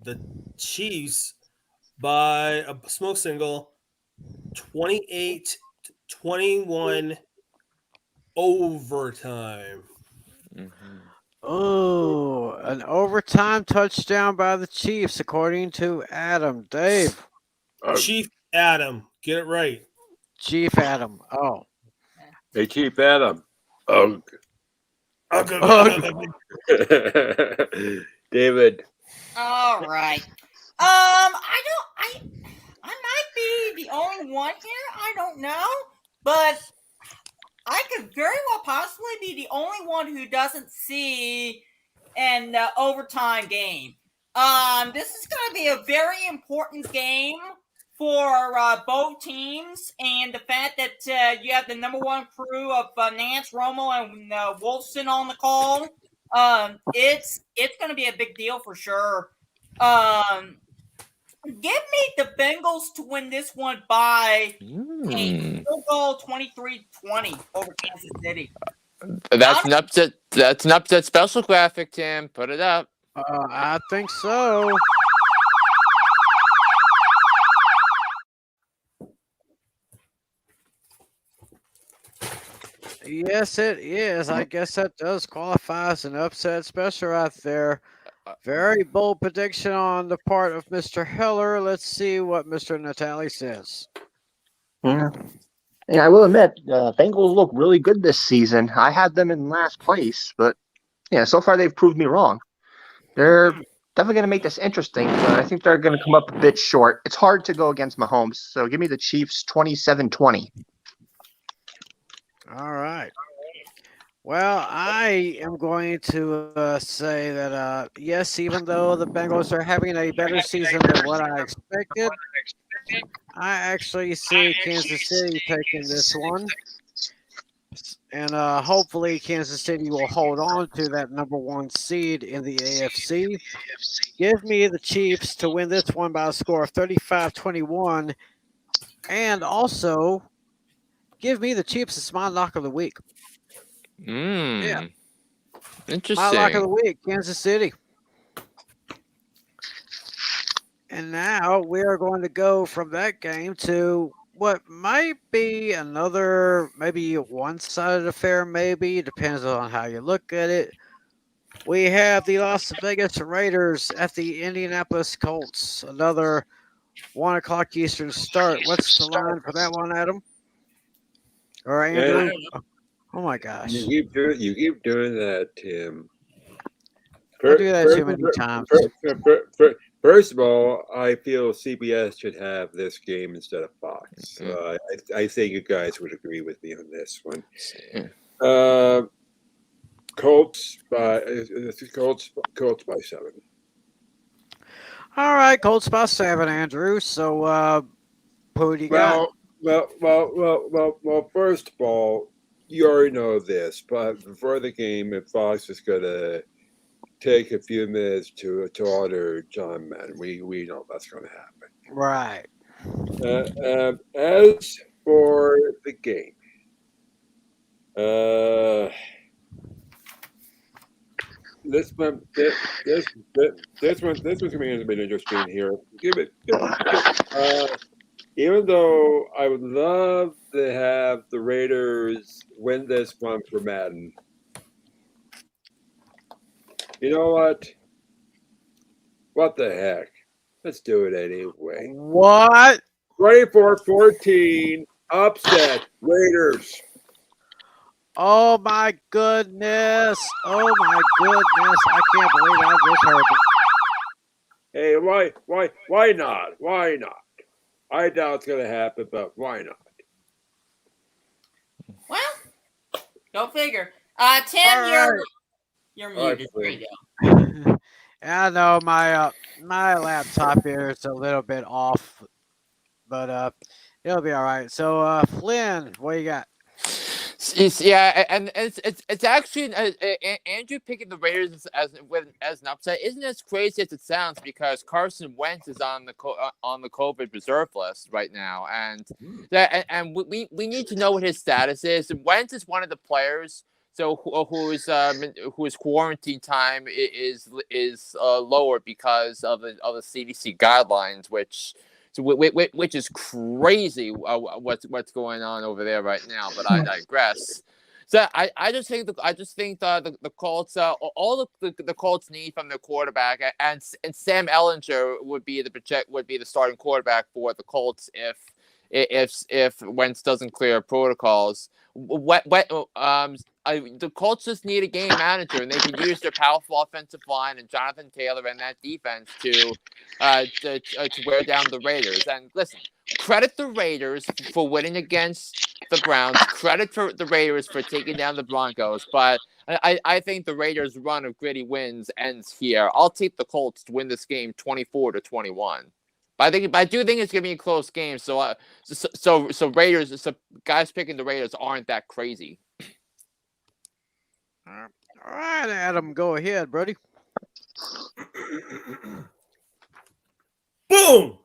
the Chiefs by a smoke single, 28-21 overtime. Oh, an overtime touchdown by the Chiefs, according to Adam. Dave. Chief Adam, get it right. Chief Adam. Oh. Hey, Chief Adam. Ugh. David. All right. I might be the only one here. I don't know, but I could very well possibly be the only one who doesn't see an overtime game. This is going to be a very important game for both teams, and the fact that you have the number one crew of Nance, Romo, and Wolfson on the call, it's going to be a big deal for sure. Give me the Bengals to win this one by a field goal 23-20 over Kansas City. That's an upset. That's an upset special graphic, Tim. Put it up. I think so. Yes, it is. I guess that does qualify as an upset special right there. Very bold prediction on the part of Mr. Heller. Let's see what Mr. Natali says. Yeah. Yeah, I will admit, Bengals look really good this season. I had them in last place, but yeah, so far they've proved me wrong. They're definitely going to make this interesting, but I think they're going to come up a bit short. It's hard to go against Mahomes, so give me the Chiefs 27-20. All right. Well, I am going to say that, yes, even though the Bengals are having a better season than what I expected, I actually see Kansas City taking this one. And hopefully Kansas City will hold on to that number one seed in the AFC. Give me the Chiefs to win this one by a score of 35-21. And also, give me the Chiefs as my lock of the week. Yeah. Interesting. My lock of the week, Kansas City. And now we are going to go from that game to what might be another, maybe a one-sided affair, maybe. Depends on how you look at it. We have the Las Vegas Raiders at the Indianapolis Colts. Another 1 o'clock Eastern start. What's the line for that one, Adam? Or Andrew? Oh my gosh! You keep doing that, Tim. I do that too many times. First of all, I feel CBS should have this game instead of Fox. I think you guys would agree with me on this one. Colts by 7. All right, Colts by 7, Andrew. So, who do you got? Well. First of all, you already know this, but before the game, if Fox is going to take a few minutes to honor John Madden, we know that's going to happen. Right. As for the game, this one's going to be a bit interesting here. Even though I would love to have the Raiders win this one for Madden, you know what? What the heck? Let's do it anyway. What? 24-14, upset, Raiders. Oh my goodness! Oh my goodness! I can't believe I just heard it. Hey, why not? Why not? I doubt it's going to happen, but why not? Well, go figure. Tim, you're muted. There you go. I know my laptop here is a little bit off, but it'll be all right. So, Flynn, what you got? And it's actually Andrew picking the Raiders as an upset isn't as crazy as it sounds because Carson Wentz is on the COVID reserve list right now, and we need to know what his status is. Wentz is one of the players. So whose quarantine time is lower because of the CDC guidelines, which is crazy what's going on over there right now. But I digress. So I just think the Colts all the Colts need from their quarterback and Sam Ellinger would be the starting quarterback for the Colts if Wentz doesn't clear protocols. The Colts just need a game manager, and they can use their powerful offensive line and Jonathan Taylor and that defense to wear down the Raiders. And listen, credit the Raiders for winning against the Browns. Credit for the Raiders for taking down the Broncos. But I think the Raiders' run of gritty wins ends here. I'll take the Colts to win this game 24-21. But I do think it's gonna be a close game. So Raiders. So guys picking the Raiders aren't that crazy. All right, Adam, go ahead, buddy. Boom.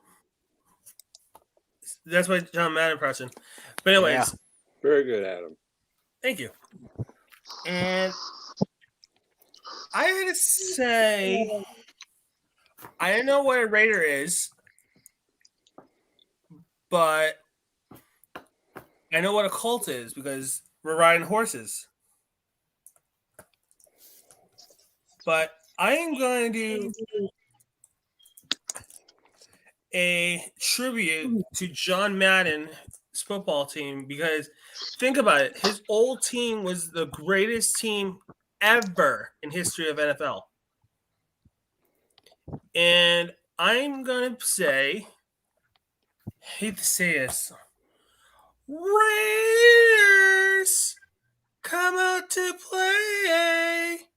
That's my John Madden impression. But anyways, Yeah. Very good, Adam. thank you. And I gotta say, I don't know what a Raider is, but I know what a cult is because we're riding horses. But I am going to do a tribute to John Madden's football team because think about it. His old team was the greatest team ever in history of NFL. And I'm going to say, hate to say this, Raiders come out to play.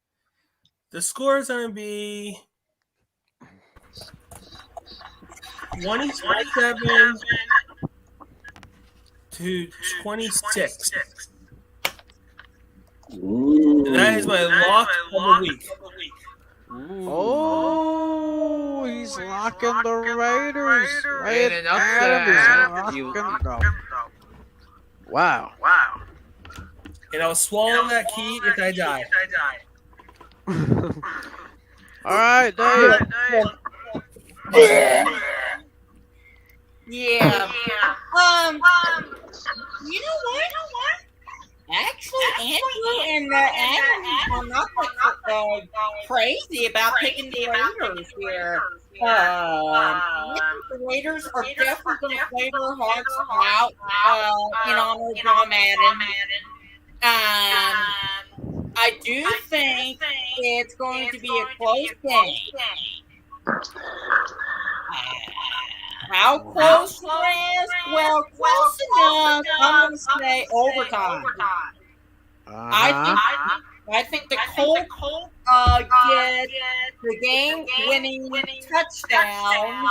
The score is going to be 27-26. And that is my lock of the week. Oh, he's locking the Raiders. And an upset. Wow. And I'll swallow that key if I die. All right, Dave. Yeah. You know what? Actually, Andrew and Adam are not crazy about picking the Raiders here. The Raiders are definitely going to play their hearts out in honor of John Madden. I do think it's going to be a close game. How close it is? Well, close enough. I'm going to say overtime. I think the Colts get the game-winning touchdown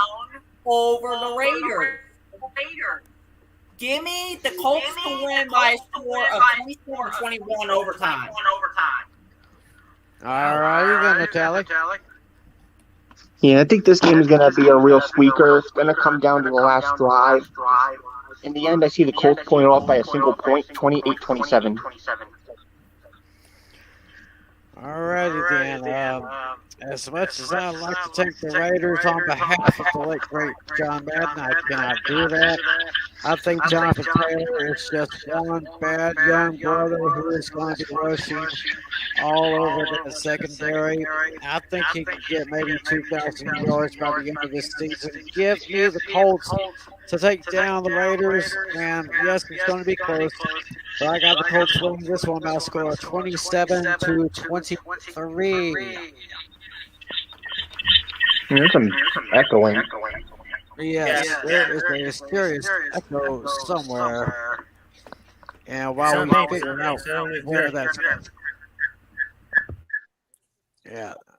over the Raiders. Give me the Colts to win by a score of 24-21 overtime. All right, you're going to tally. Yeah, I think this game is going to be a real squeaker. It's going to come down to the last drive. In the end, I see the Colts pulling it off by a single point, 28-27. All righty then. As much as I'd like to take the Raiders on behalf of the late great John Madden, I cannot do that. I think Jonathan Taylor is just one bad young brother who is going to be rushing all over the secondary. I think he can get maybe 2,000 yards by the end of this season. Give me the Colts to take down the Raiders, and yes, it's going to be close. But I got the Colts winning this one by a score of 27-23. There's some echoing. Yes, there is a serious echo somewhere. And while we figure out where that's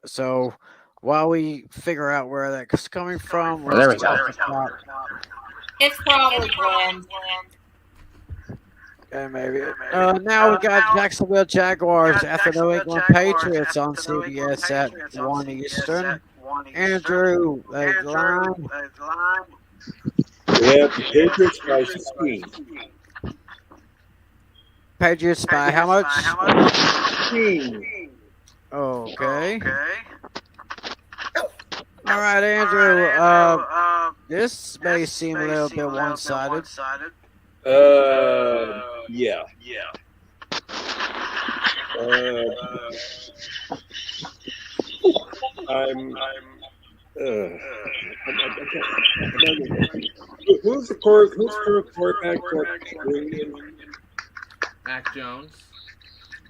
so while we figure out where that's coming from, There we go. It's probably Flynn. And maybe. Now we got Jacksonville Jaguars at the New England Patriots on CBS at 1 Eastern. Andrew, the line. We have the Patriots by 16. Patriots by how much? 16. Okay. All right, Andrew. This may seem a little bit one-sided. Yeah. Who's the quarterback for Irene? Mac Jones.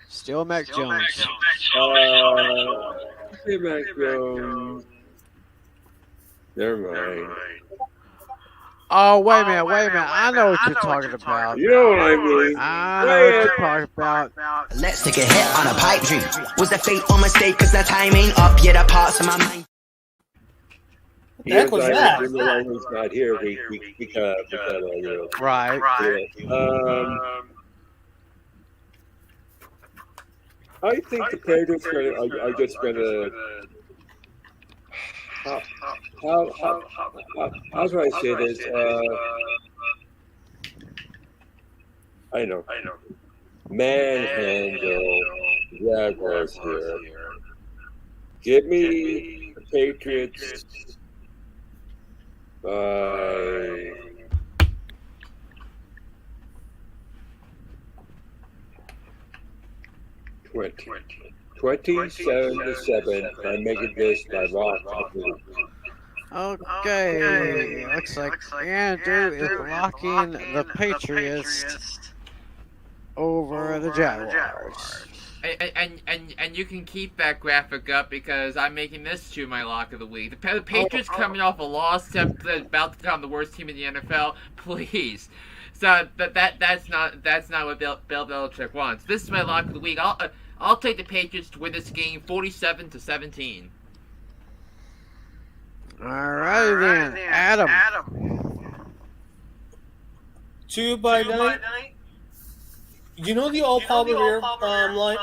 Still Mac Jones. Hey, Mac Jones. Never mind. Oh, wait a minute. I know what you're talking about. You know what I mean. I know what you're talking about. Let's take a hit on a pipe dream. Was the fate or mistake? Cause the time ain't up yet. The parts of my mind. The heck was that? He's not here. We kind of, Right. Yeah. I think the Patriots are just gonna. How do I say this? I know. Manhandle Jaguars here. Give me the Patriots by 27-7. I'm making this by lock. Okay. Looks like Andrew is locking the Patriots over the Jaguars. And you can keep that graphic up because I'm making this to my lock of the week. The Patriots coming off a loss to about to become the worst team in the NFL. Please. So that's not what Bill Belichick wants. This is my lock of the week. I'll take the Patriots to win this game 47-17. All right then, Adam. 2 by 9. You know the all Palmer line?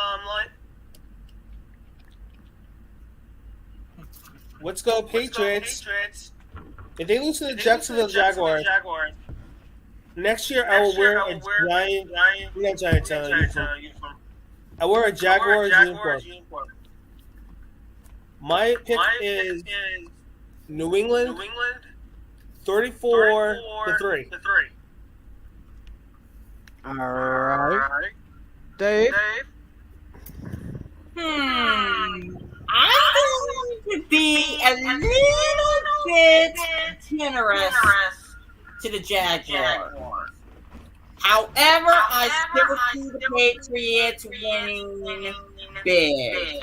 Let's go Patriots. If they lose to the Jacksonville Jaguars, next year I will wear a Giants uniform. I wear a Jaguars uniform. My pick is New England 34-3. All right. Dave? I'm going to be a little bit generous to the Jaguars. However, I still see the Patriots winning big.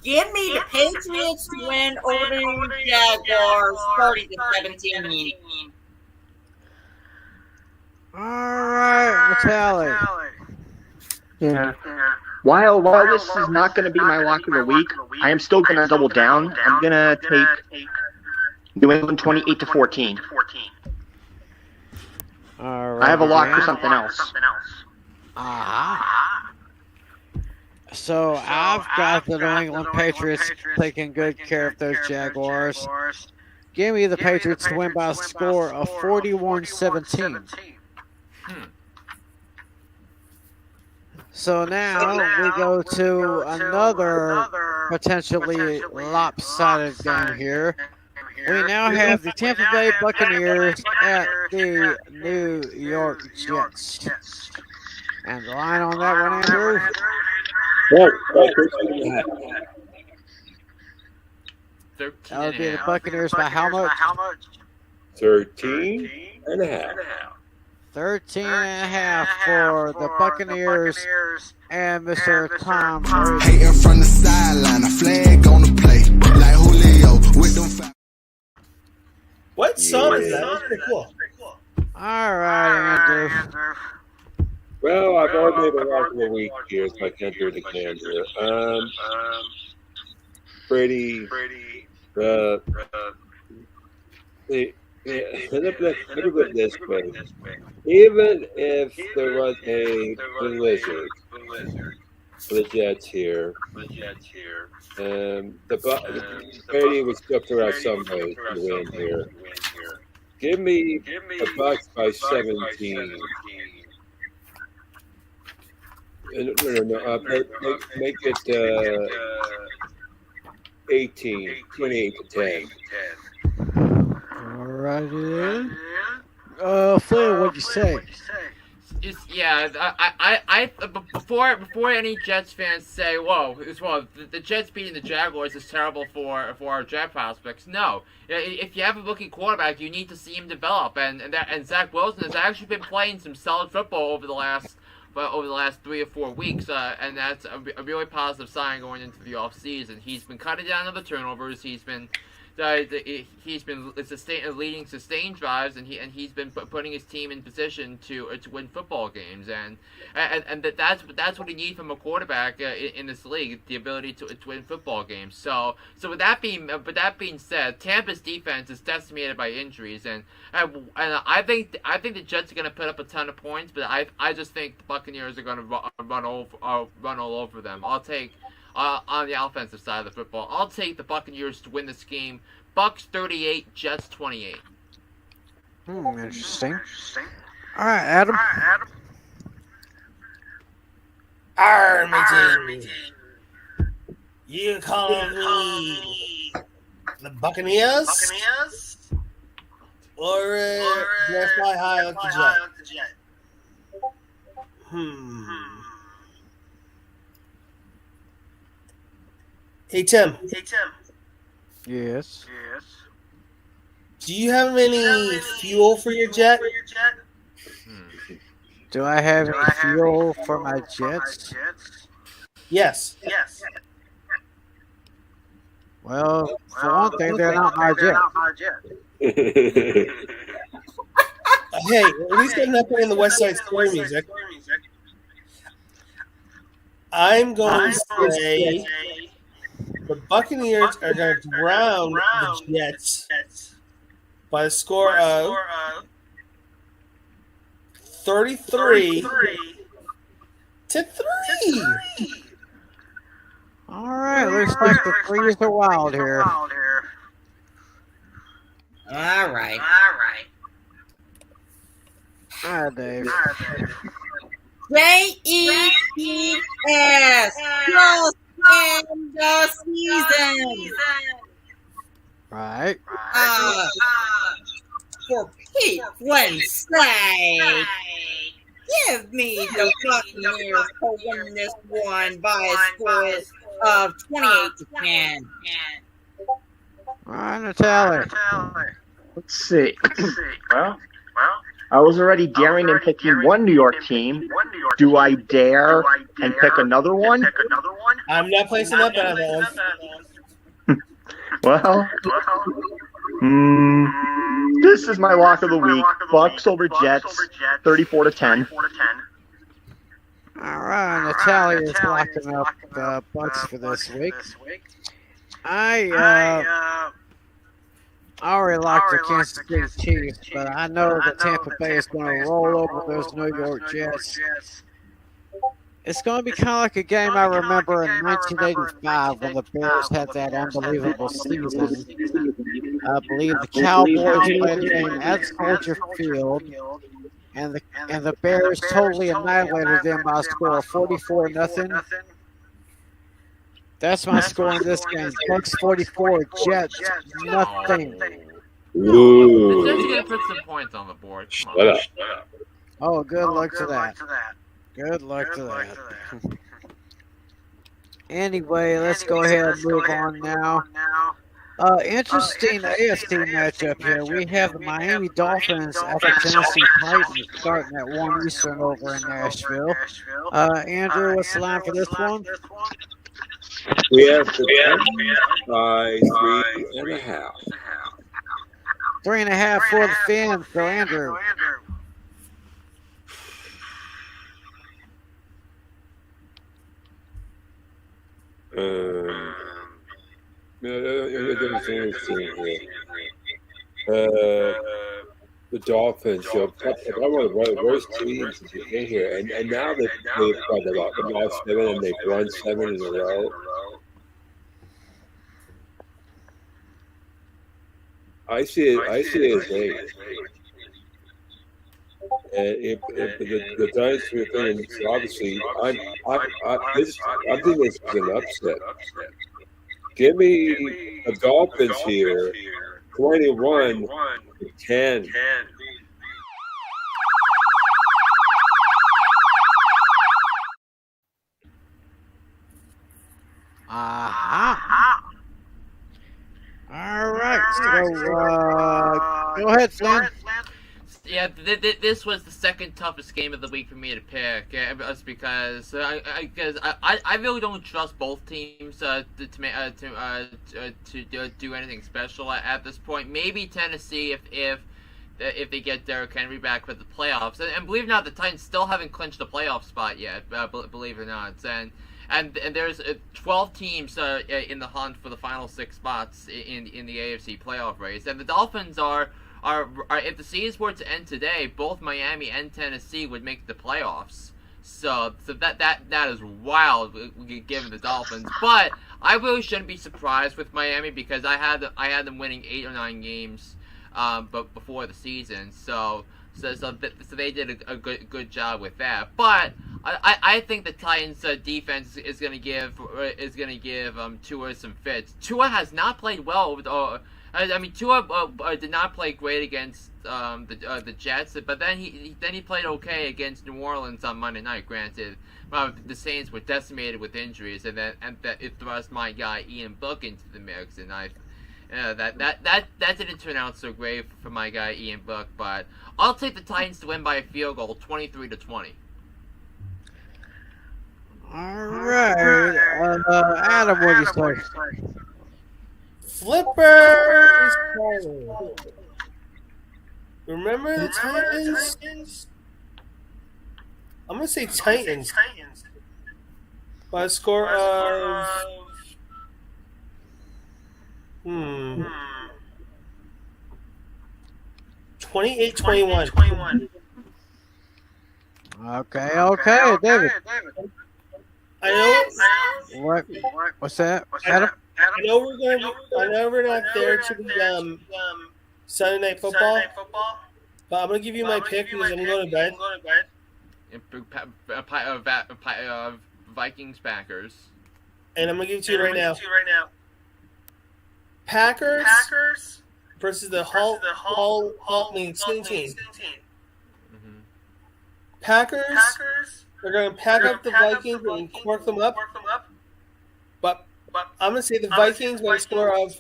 Give me the Patriots to win over the Jaguars 30-17. All right, Natalie. Yeah. While this is not going to be my lock of the week, I am still going to double down. I'm going to take New England 28-14. All right. I have a lock for something else. So I've got the New England Patriots taking good care of those Jaguars. Give me the Patriots to win by a score of 41-17. So now we go to another potentially lopsided game here. We now have the Tampa Bay Buccaneers at the New York Jets. And the line on that one, Andrew? That would be the Buccaneers by how much? 13.5. 13.5 for the Buccaneers and Mr. Tom Brady. Hating from the sideline, a flag on the play, like Julio with them. What song is that? That's pretty cool. All right, Andrew. Well, I've already made a lock of the week here, so I can't do it again here. Brady, Let me put it this way. Even if there was a blizzard for the Jets here, the Brady would still figure out some way to win here. Give me the Bucks by 17. No. Make it 18, 28 to 10. Alrighty then. Flynn, what'd you say? Before any Jets fans say, "Whoa, the Jets beating the Jaguars is terrible for our draft prospects." No, if you have a rookie quarterback, you need to see him develop, and Zach Wilson has actually been playing some solid football over the last 3 or 4 weeks, and that's a really positive sign going into the offseason. He's been cutting down on the turnovers. He's been leading sustained drives, and he's been putting his team in position to win football games, and that's what he needs from a quarterback in this league, the ability to win football games. So with that being said, Tampa's defense is decimated by injuries, and I think the Jets are going to put up a ton of points, but I just think the Buccaneers are going to run all over them. I'll take. On the offensive side of the football, I'll take the Buccaneers to win this game. Bucks 38, Jets 28. Interesting. All right, Adam. Armington. You call me the Buccaneers? Or just fly high like the Jet? Hey Tim. Yes. Do you have any fuel for your jet? Do I have any fuel for my Jets? Yes. Well, for one thing, they're not my Jets. Hey, at least they're not playing the West Side Story music. I'm going to say the Buccaneers are going to drown the Jets by a score of 33 to 3. All right, looks like the threes are wild here. All right. All right, Dave. J-E-T-S. Just in the season. Right. For Pete Flynn's sake, give me the Buccaneers to win this one by a score of 28 to 10. All right, Natalie. Let's see. Well, I was already daring and picking one New York team. Do I dare and pick another one? I'm not placing that bet on that Well, this is my lock of the week. Bucks over Jets, 34 to 10. All right, Natalia is locking up the Bucks for this week. I already locked the Kansas City Chiefs, but I know that Tampa Bay is going to roll over those New York Jets. It's going to be kind of like a game I remember in 1985 when the Bears had that unbelievable season. I believe the Cowboys played a game at Soldier Field, and the Bears totally annihilated them by a score of 44-0. That's my score in this game. Bucks 44, Jets nothing. Ooh. The Jets are going to put some points on the board. Come on. Shut up. Oh, good luck to that. Good luck to that. Anyway, let's go ahead and move on now. Interesting AFC matchup here. We have the Miami Dolphins at the Tennessee Titans starting at 1 Eastern over in Nashville. Andrew, what's the line for this one? We have the by 3.5. 3.5 for the fans. So, Andrew. the Dolphins, probably one of the worst teams since they came here, and now they've lost 7 and they've won 7 in a row. I see it as 8. And if the Giants were thinking, so obviously, I'm thinking this is an upset. Give me the Dolphins here, 21-10. Aha. All right. So, go ahead, Flynn. Yeah, this was the second toughest game of the week for me to pick. That's because I really don't trust both teams to do anything special at this point. Maybe Tennessee if they get Derrick Henry back for the playoffs, and believe it or not, the Titans still haven't clinched a playoff spot yet. Believe it or not, and there's 12 teams in the hunt for the final 6 spots in the AFC playoff race, and the Dolphins are if the season were to end today, both Miami and Tennessee would make the playoffs. So that is wild given the Dolphins. But I really shouldn't be surprised with Miami because I had them winning 8 or 9 games, but before the season. So they did a good job with that. But I think the Titans defense is gonna give Tua some fits. Tua has not played well over the. Tua did not play great against the Jets, but then he played okay against New Orleans on Monday night. Granted, the Saints were decimated with injuries, and that it thrust my guy Ian Book into the mix, and that didn't turn out so great for my guy Ian Book. But I'll take the Titans to win by a field goal, 23-20. All right, Adam, what do you say? Flippers. Remember the Titans? I'm gonna say Titans. By a score of 28-21. Okay, David. I know. What's that, Adam? I know we're not there to be Sunday Night Football, but I'm gonna give you my pick because I'm going to bed. Vikings Packers. And I'm gonna give it to you right now. Packers versus the Sting team. Packers are going to pack up the Vikings and cork them up. But I'm going to say the Vikings by a score of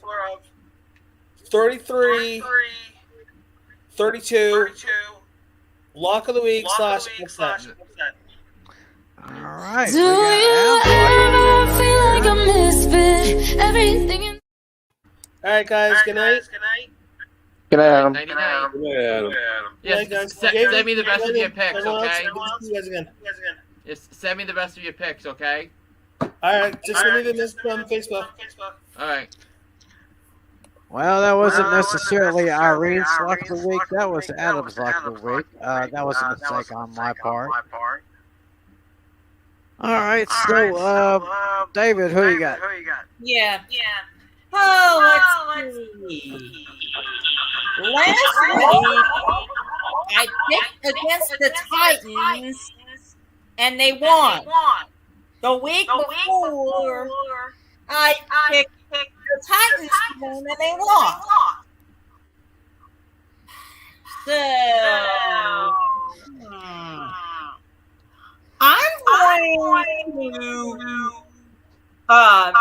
33-32. Lock of the week / upset. All right. Do you ever feel like a misfit? Everything. All right, guys. Good night. Good night, Adam. Nighty-night. Yeah. Yes, guys. send me the rest of your picks, okay? See you guys again. Yes, send me the rest of your picks, okay? All right, just send me the list from Facebook. All right. Well, that wasn't necessarily Irene's lock of the week. That was Adam's lock of the week. That was a mistake on my part. All right, so David, who you got? Yeah. Oh, let's see. Last week, I picked against the Titans, and they won. The week before, I picked the Titans to win, and they lost. So, I'm going to the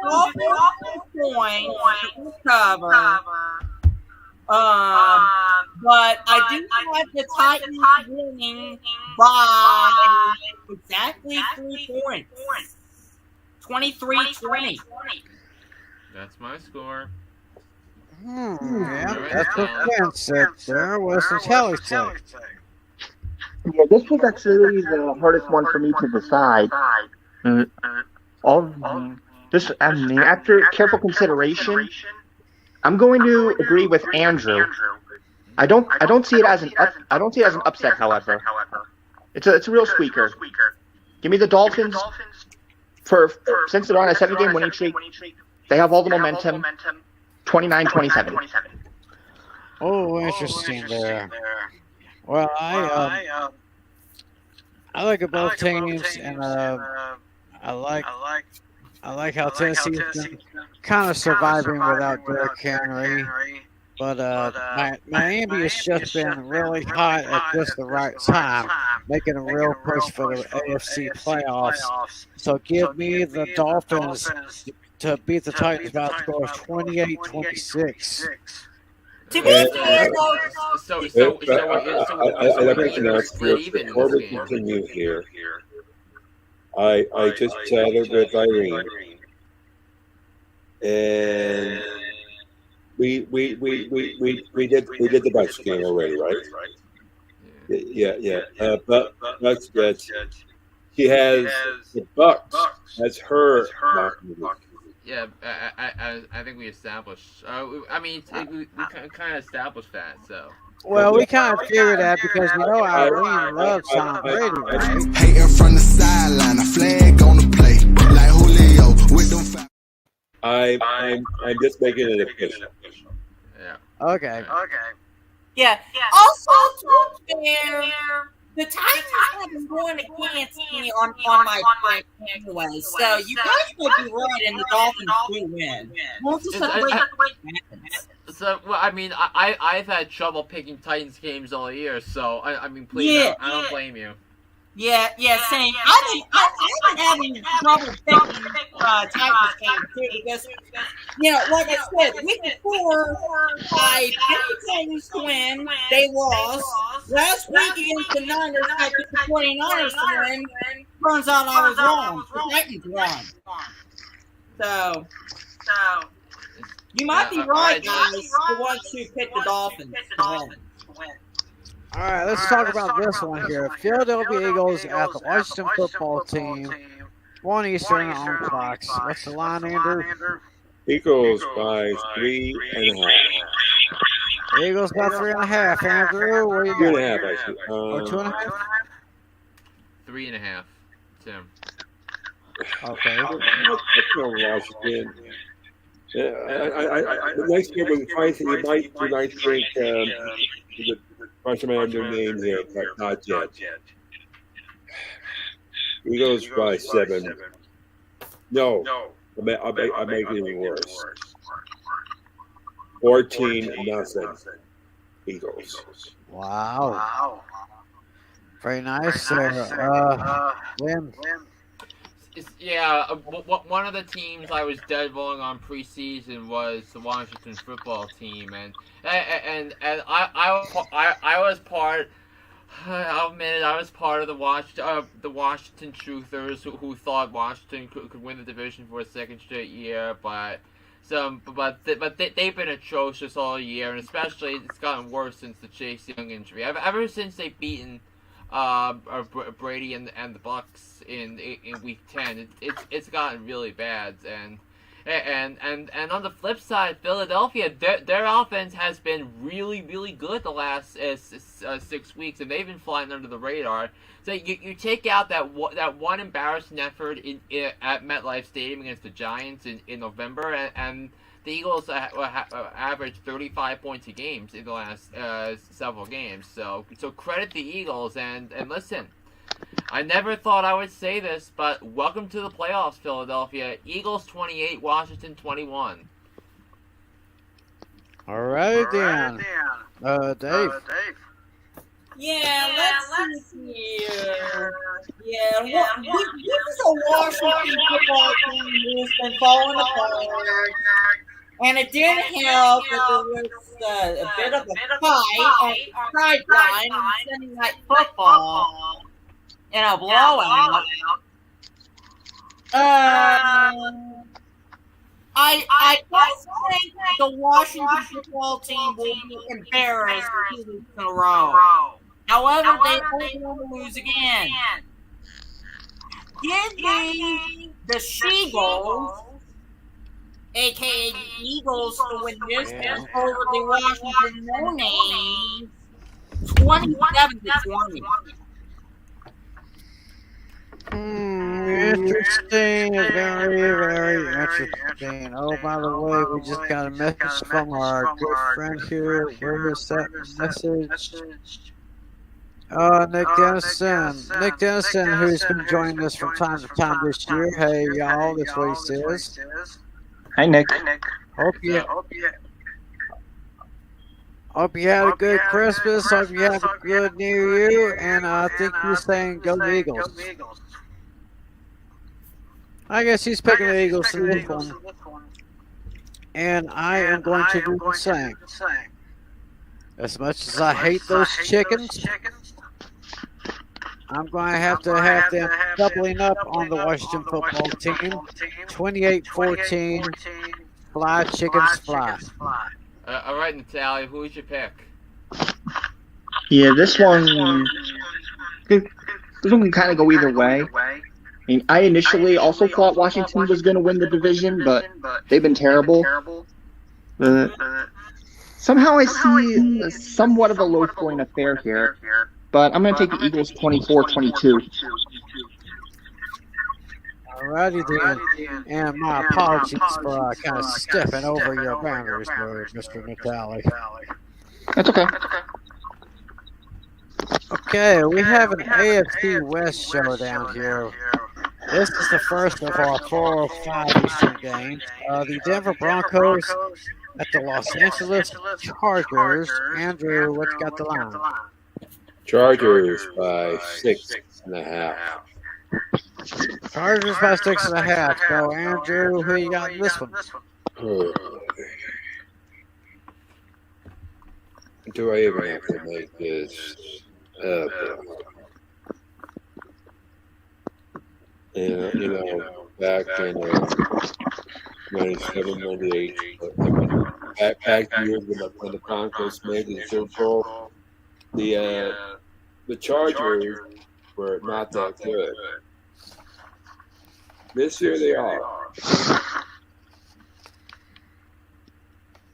Dolphins points to cover. But I do have the Titans winning by exactly 3 points. 23-20. That's my score. Yeah, that's what Flynn said there. What's the tally say? Yeah, this was actually the hardest one for me to decide. After careful consideration, I'm going to agree with Andrew I don't see it as an upset. However, it's a real squeaker. Give me the Dolphins since they're on a 7-game winning streak. They have all the momentum. 29-27. Oh, interesting there. Well, I like both teams, and I like how Tennessee's been kind of surviving without Derrick Henry. But Miami has just been really hot at just the right time, making a real push for the AFC playoffs. So give me the Dolphins to beat the Titans by a score of 28-26. To be fair, I'd like to ask before we continue here. I just chatted with Irene, and we did the Bucs game already, right? Yeah. But she has the Bucs as her lock of the week. Yeah, I think we established. I mean, we kind of established that. So. Well, we kind of figured that because we know Irene loves Tom Brady, right? Hating from the sideline, a flag on the play, like Julio with them. I'm just making it official. Yeah. Okay. Yeah. Also, to be fair, the Titans have been going against me on my pick anyway, so you guys might be right, and the Dolphins do win. We'll just have to wait what happens. So, well, I mean, I've had trouble picking Titans games all year, so I mean, please, I don't blame you. Yeah, same. I've been having trouble picking Titans games too because, like I said, week before I picked the Titans to win, they lost. Last week against the Niners, I picked the 49ers to win. Turns out I was wrong. The Titans won. So you might be right, guys, the ones who picked the Dolphins to win. All right, let's talk about this one here. Philadelphia Eagles at the Washington Football Team, 1 Eastern on Fox. What's the line, Andrew? Eagles by 3.5. Eagles by 3.5. Andrew, what do you got? 2.5, actually. 2.5? 3.5. Tim. Okay. Let's go Washington. The next game was Titans. You might think bunch of random names here, but not yet. Eagles by 7. No, I'll make it even worse. 14-0. Eagles. Wow. Very nice there. Lynn. Yeah, one of the teams I was dead wrong on preseason was the Washington Football Team, and I was part. I'll admit it, I was part of the Washington Truthers who thought Washington could win the division for a second straight year, but they've been atrocious all year, and especially it's gotten worse since the Chase Young injury. Ever since they've beaten Brady and the Bucs in week 10, it's gotten really bad, and on the flip side, Philadelphia, their offense has been really, really good the last 6 weeks, and they've been flying under the radar. So you take out that one embarrassing effort at MetLife Stadium against the Giants in November, and the Eagles averaged 35 points a game in the last several games. So credit the Eagles, and listen, I never thought I would say this, but welcome to the playoffs, Philadelphia. Eagles 28, Washington 21. All right, Dan. Dave. Yeah, let's see here. Yeah, this is a Washington football team who's been falling apart. And it didn't help that there was a bit of a fight on sideline on Sunday Night Football in a blowout. I don't think the Washington football team will be embarrassed 2 weeks in a row. However, they don't want to lose again. Give me the Seagulls aka the Eagles, to win this one over the Washington No Names, 27-20. Interesting. Very, very interesting. Oh, by the way, we just got a message from our good friend here. Where is that message? Nick Dennison. Nick Dennison, who's been joining us from time to time this year. Hey, y'all, that's what he says. Hi, Nick. Hope you had a good Christmas. Hope you have a good New Year. And I think he's saying go Eagles. I guess he's picking the Eagles in this one. And I am going to do the same. As much as I hate those chickens, I'm going to have them doubling up on the Washington football team. 28-14. Fly, chickens, fly. All right, Natalia, who's your pick? Yeah, this one can kind of go either way. I mean, I initially also thought Washington was going to win the division, but they've been terrible. Somehow I see somewhat of a low-scoring affair here, but I'm going to take the Eagles 24-22. Alrighty then, and my apologies for kind of stepping over your boundaries there, Mr. Natali. That's okay. Okay, we have an AFC West showdown here. This is the first of our 4 or 5 Eastern games. The Denver Broncos at the Los Angeles Chargers. Andrew, what's got the line? Chargers by 6.5. Chargers by 6.5. So, Andrew, who you got in this one? Do I even have to make this? Back in 97, 98, back years when the Broncos made the Super Bowl, the Chargers were not that good. This year they are.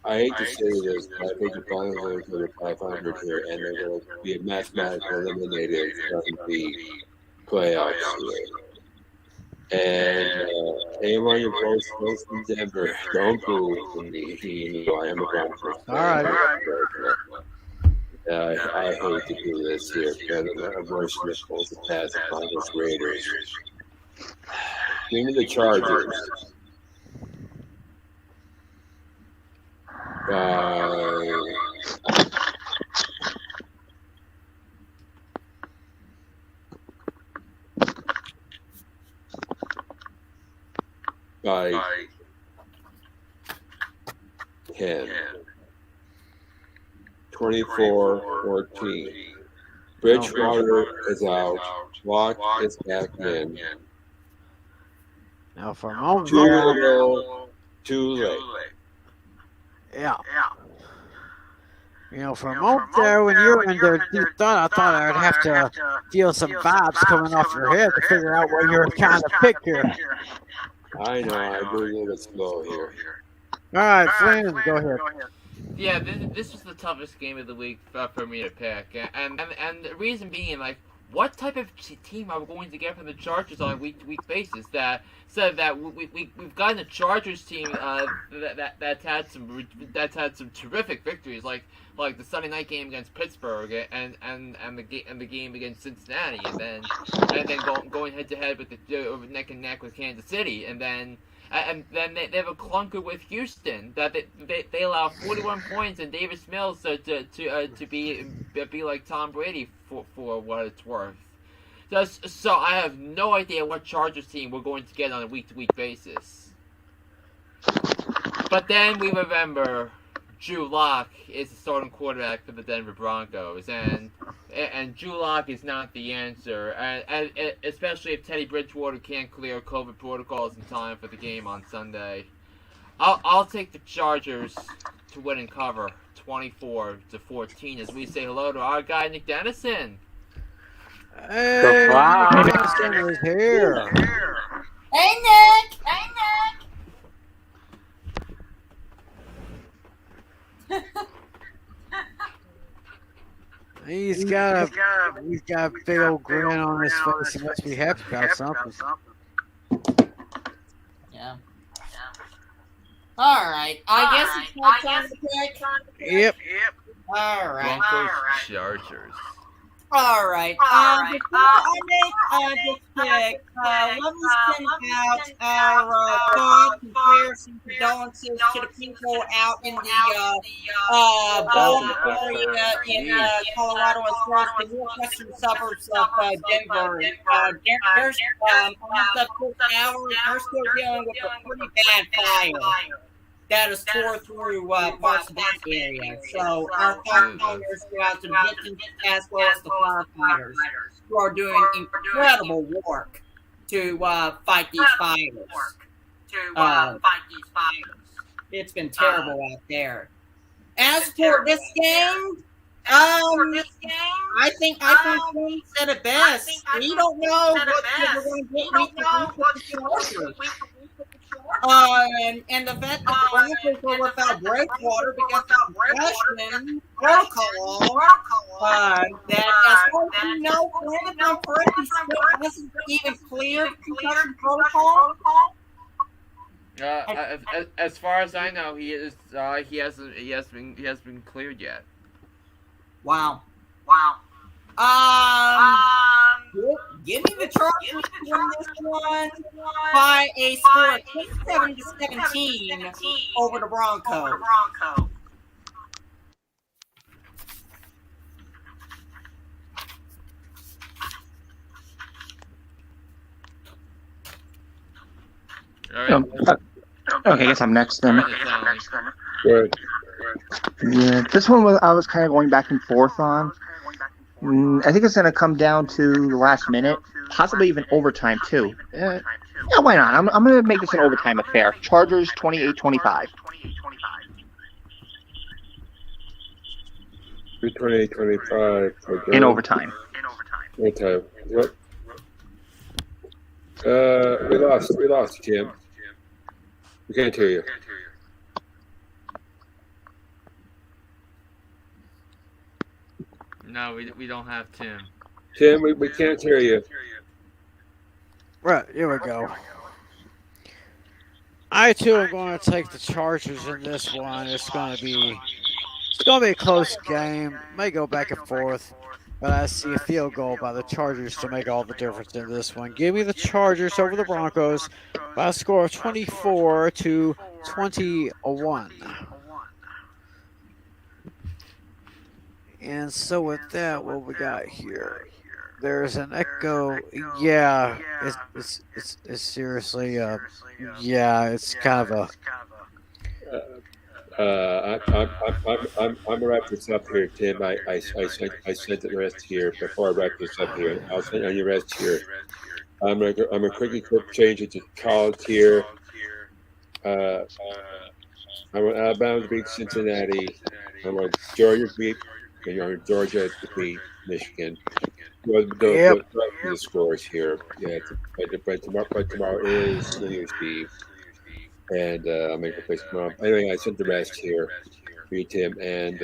I hate to say this, but I think the Broncos are 500 here, and they're going to be mathematically eliminated from the playoffs here. And anyone who goes to Denver, don't boo me. I am a Broncos. All right. I hate to do this here because I'm worse than supposed to pass the Broncos Raiders. Give me the Chargers. By 10. 24-14. Bridgewater is out. Watt is back in. Now for a moment. Too little, too late. Yeah. You know, for a moment there, when you were in there deep thought, I thought I would have to feel some vibes coming off your head to figure out what you're kind of pick here. I know, I do a little bit slow here. All right, Flynn, go ahead. Yeah, this was the toughest game of the week for me to pick, and the reason being, like, what type of team are we going to get from the Chargers on a week-to-week basis? That we've gotten a Chargers team that's had some terrific victories, like the Sunday night game against Pittsburgh and the game against Cincinnati, and then going head to head with the neck and neck with Kansas City, and then they have a clunker with Houston that they allow 41 points and Davis Mills to be like Tom Brady for what it's worth. So I have no idea what Chargers team we're going to get on a week-to-week basis. But then we remember Drew Lock is the starting quarterback for the Denver Broncos, and Drew Lock is not the answer, and especially if Teddy Bridgewater can't clear COVID protocols in time for the game on Sunday. I'll take the Chargers to win and cover 24-14 as we say hello to our guy Nick Dennison. Hey, Nick Dennison is here. Hey, Nick! got a big old grin on his face. He must be happy about something. Yeah. All right. I guess it's my turn to pick. Yep. All right. Broncos, Chargers. All right. Before I make this pick, let me send out our thoughts and prayers and condolences to the people out in the Baltimore area in Colorado, as well as the northwestern suburbs of Denver. There's almost a full hour, they're still dealing with a pretty bad fire that is tore through parts of that area. So our thoughts and prayers go out to the victims as well as the firefighters who are doing incredible work to fight these fires. It's been terrible out there. As for this game, I think Flynn said it best. We don't know what we're going to get week to week. And the fact that the Broncos are without breakwater because of concussion protocol, that as far as you know, Flynn, I'm correct, he still hasn't even cleared concussion protocol. As far as I know, he has been cleared yet. Wow. Give me the Chargers to win this one by a score of 27-17 over the Broncos. Okay, I guess I'm next then. Good. Yeah, this one I was kind of going back and forth on. I think it's going to come down to the last minute, possibly even overtime too. Yeah, why not? I'm going to make this an overtime affair. Chargers 28-25. 28-25. In overtime. Overtime. What? We lost, Tim. We can't hear you. No, we don't have Tim. Tim, we can't hear you. Right, here we go. I too am going to take the Chargers in this one. It's going to be a close game. May go back and forth, but I see a field goal by the Chargers to make all the difference in this one. Give me the Chargers over the Broncos by a score of 24-21. And so with that, what we got here? There's an echo. Yeah, it's seriously. Yeah, it's kind of I'm gonna wrap this up here, Tim. I sent the rest here before I wrap this up here. I'll send on your rest here. I'm gonna quickly change it to college here. I want Alabama to beat Cincinnati. I want Georgia to beat. Georgia to beat Michigan. The scores here. Yeah, but tomorrow is New Year's Eve, and I'll make a place tomorrow. Anyway, I sent the rest here for you, Tim, and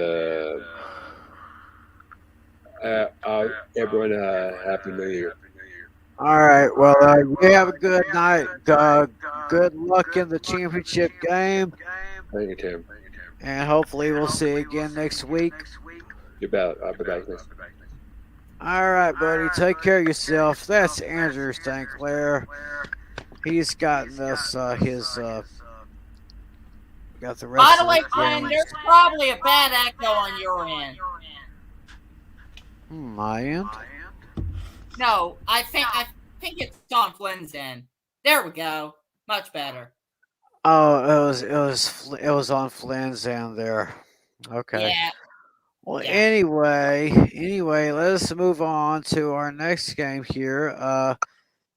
everyone Happy New Year. all right. Well, you have a good night. Good luck in the championship game. Thank you, Tim. And hopefully we'll see you again next week. I'll be back next. All right, buddy. Take care of yourself. That's Andrew St. Clair. He's gotten us got the rest. By the way, Flynn, there's probably a bad echo on your end. My end? No, I think it's on Flynn's end. There we go. Much better. Oh, it was on Flynn's end there. Okay. Yeah. Well, anyway, let's move on to our next game here.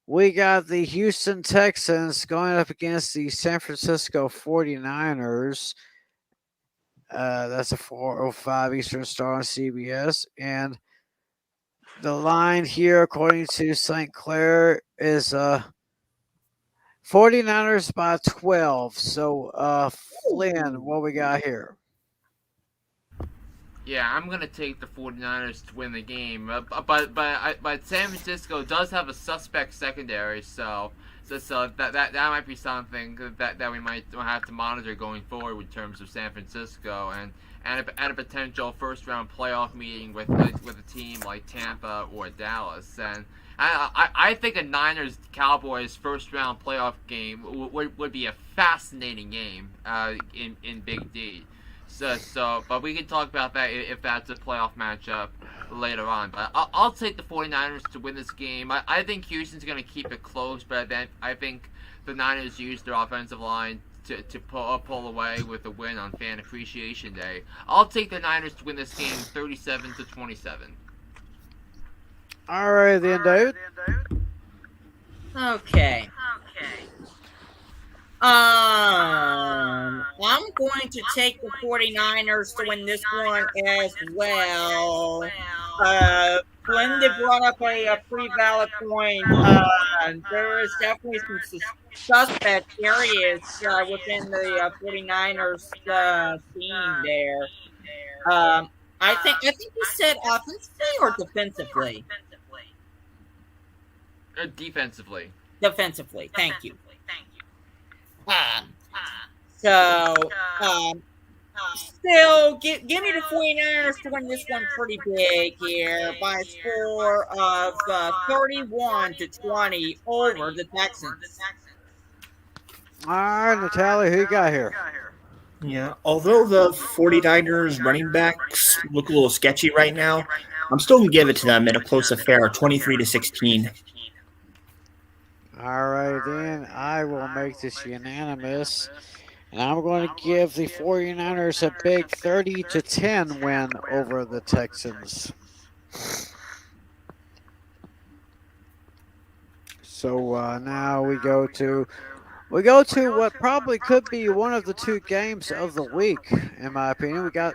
We got the Houston Texans going up against the San Francisco 49ers. That's a 4:05 Eastern start on CBS. And the line here, according to St. Clair, is 49ers by 12. So, Flynn, what we got here? Yeah, I'm gonna take the 49ers to win the game, but San Francisco does have a suspect secondary, so that might be something that we might have to monitor going forward in terms of San Francisco and a potential first round playoff meeting with a team like Tampa or Dallas. And I think a Niners Cowboys first round playoff game would be a fascinating game in Big D. But we can talk about that if that's a playoff matchup later on. But I'll take the 49ers to win this game. I think Houston's going to keep it close, but then I think the Niners use their offensive line to pull away with a win on Fan Appreciation Day. I'll take the Niners to win this game 37-27. All right, then, David. Okay. I'm going to take the 49ers to win this one as well. Flynn did brought up a pretty valid point. There is definitely some suspect areas within the 49ers team there. I think you said offensively or defensively? Defensively. Defensively. Thank you. Still, give me the 49ers to win this one pretty big here by a score of 31-20 over the Texans. All right, Natalia, who you got here? Yeah, although the 49ers running backs look a little sketchy right now, I'm still going to give it to them in a close affair, 23-16. All right, then I will make this unanimous, and I'm going to give the 49ers a big 30-10 win over the Texans. So now we go to what probably could be one of the two games of the week, in my opinion. We got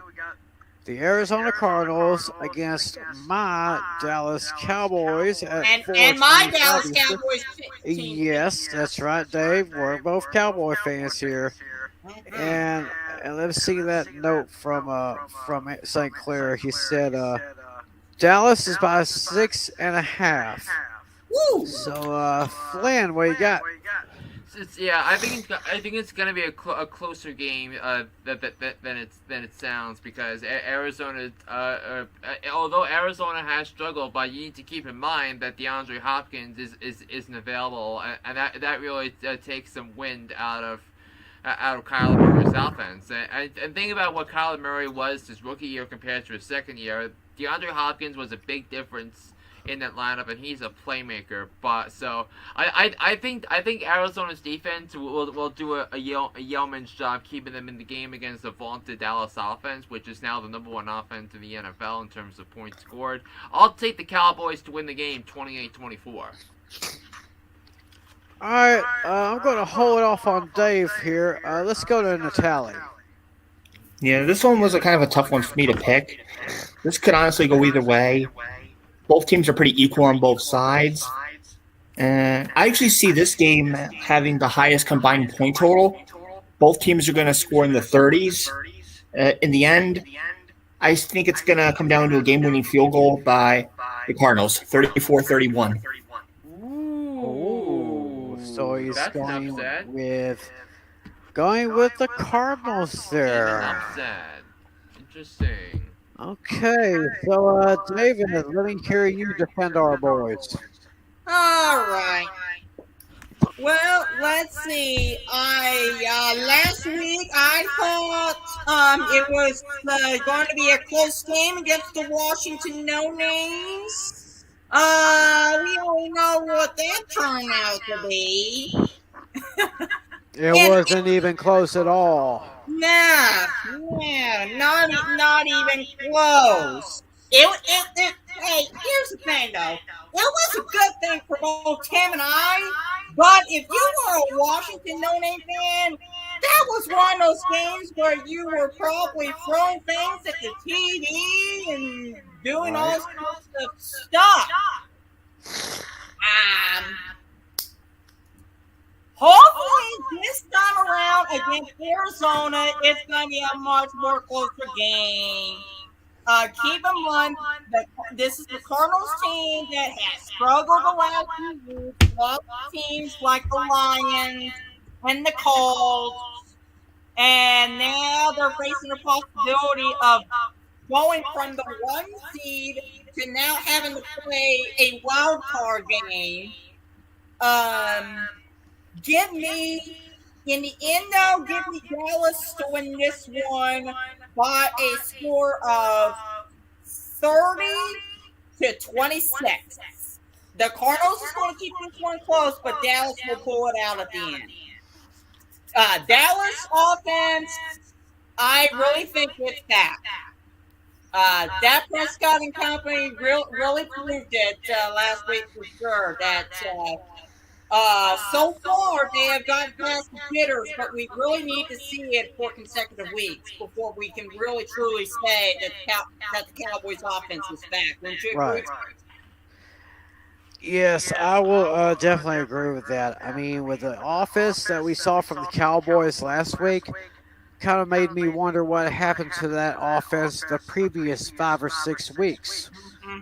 the Arizona Cardinals against my Dallas Cowboys and my Dallas Cowboys team. Yes, that's right, Dave. We're both Cowboy fans here. And let's see that note from St. Clair. He said Dallas is by 6.5. Woo! So Flynn, what you got? I think it's gonna be a closer game than it sounds, because Arizona, although Arizona has struggled, but you need to keep in mind that DeAndre Hopkins isn't available, and that really takes some wind out of Kyler Murray's offense. And think about what Kyler Murray was his rookie year compared to his second year. DeAndre Hopkins was a big difference in that lineup, and he's a playmaker. But so I think Arizona's defense will do a yeoman's job keeping them in the game against the vaunted Dallas offense, which is now the number one offense in the NFL in terms of points scored. I'll take the Cowboys to win the game 28-24. All right, I'm going to hold off on Dave here. Let's go to Natalie. Yeah, this one was a kind of a tough one for me to pick. This could honestly go either way. Both teams are pretty equal on both sides. I actually see this game having the highest combined point total. Both teams are going to score in the 30s. In the end, I think it's going to come down to a game-winning field goal by the Cardinals, 34-31. Ooh, so he's going upset. with the Cardinals there. Upset. Interesting. Okay, so David, let me hear you defend our boys. All right. Well, let's see. Last week I thought it was going to be a close game against the Washington No Names. We all know what that turned out to be. It wasn't even close at all. Nah, not even close. Hey, here's the thing, though. It was a good thing for both Tim and I, but if you were a Washington no-name fan, that was one of those games where you were probably throwing things at the TV and doing all sorts of stuff. Hopefully this time around against Arizona, it's going to be a much more closer game. keep in mind that this is the Cardinals team that has struggled the last few weeks. Lost teams like the Lions and the Colts, and now they're facing the possibility of going from the 1 seed to now having to play a wild card game. Give me, in the end though, give me Dallas to win this one by a score of 30-26. The Cardinals is going to keep this one close, but Dallas will pull it out at the end. Dallas offense, I really think it's that. Dak Prescott and company really proved it last week for sure. That so far they have gotten past the jitters, but we really need to see it for consecutive weeks before we can really truly say that the Cowboys offense is back. Wouldn't you agree? Right. Yes, I will definitely agree with that. I mean, with the offense that we saw from the Cowboys last week, kind of made me wonder what happened to that offense the previous 5 or 6 weeks.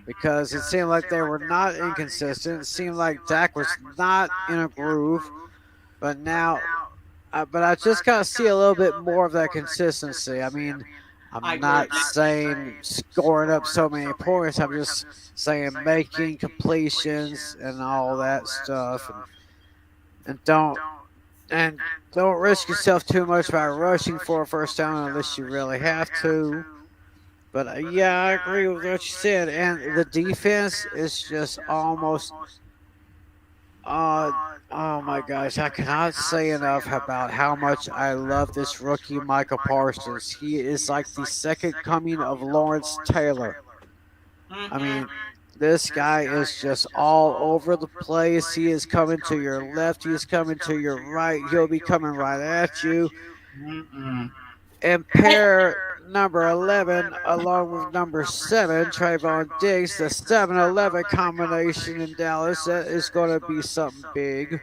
Because it seemed like they were not inconsistent. It seemed like Dak was not in a groove. But now, but I just kind of see a little bit more of that consistency. I mean, I'm not saying scoring up so many points. I'm just saying making completions and all that stuff. And don't risk yourself too much by rushing for a first down unless you really have to. But yeah, I agree with what you said. And the defense is just almost. Oh my gosh, I cannot say enough about how much I love this rookie Michael Parsons. He is like the second coming of Lawrence Taylor. I mean, this guy is just all over the place. He is coming to your left. He is coming to your right. He'll be coming right at you. And pair number 11 along with number 7, Trayvon Diggs, the 7-11 combination in Dallas, that is going to be something big.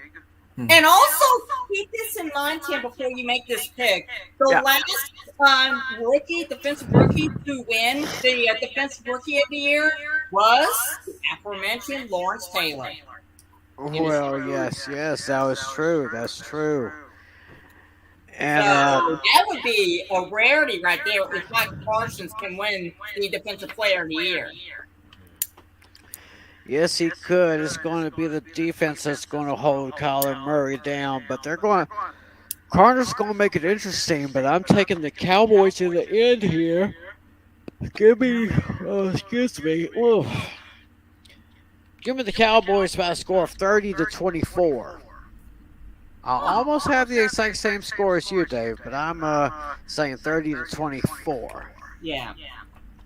And also keep this in mind, Tim, before you make this pick. The last defensive rookie to win the defensive rookie of the year was the aforementioned Lawrence Taylor. Well, yes, that was true. That's true. And so that would be a rarity right there if Michael Parsons can win the Defensive Player of the Year. Yes, he could. It's going to be the defense that's going to hold Kyler Murray down, but Cardinals going to make it interesting. But I'm taking the Cowboys to the end here. Give me the Cowboys by a score of 30-24. I'll almost have the exact same score as you, Dave, but I'm saying 30-24. Yeah.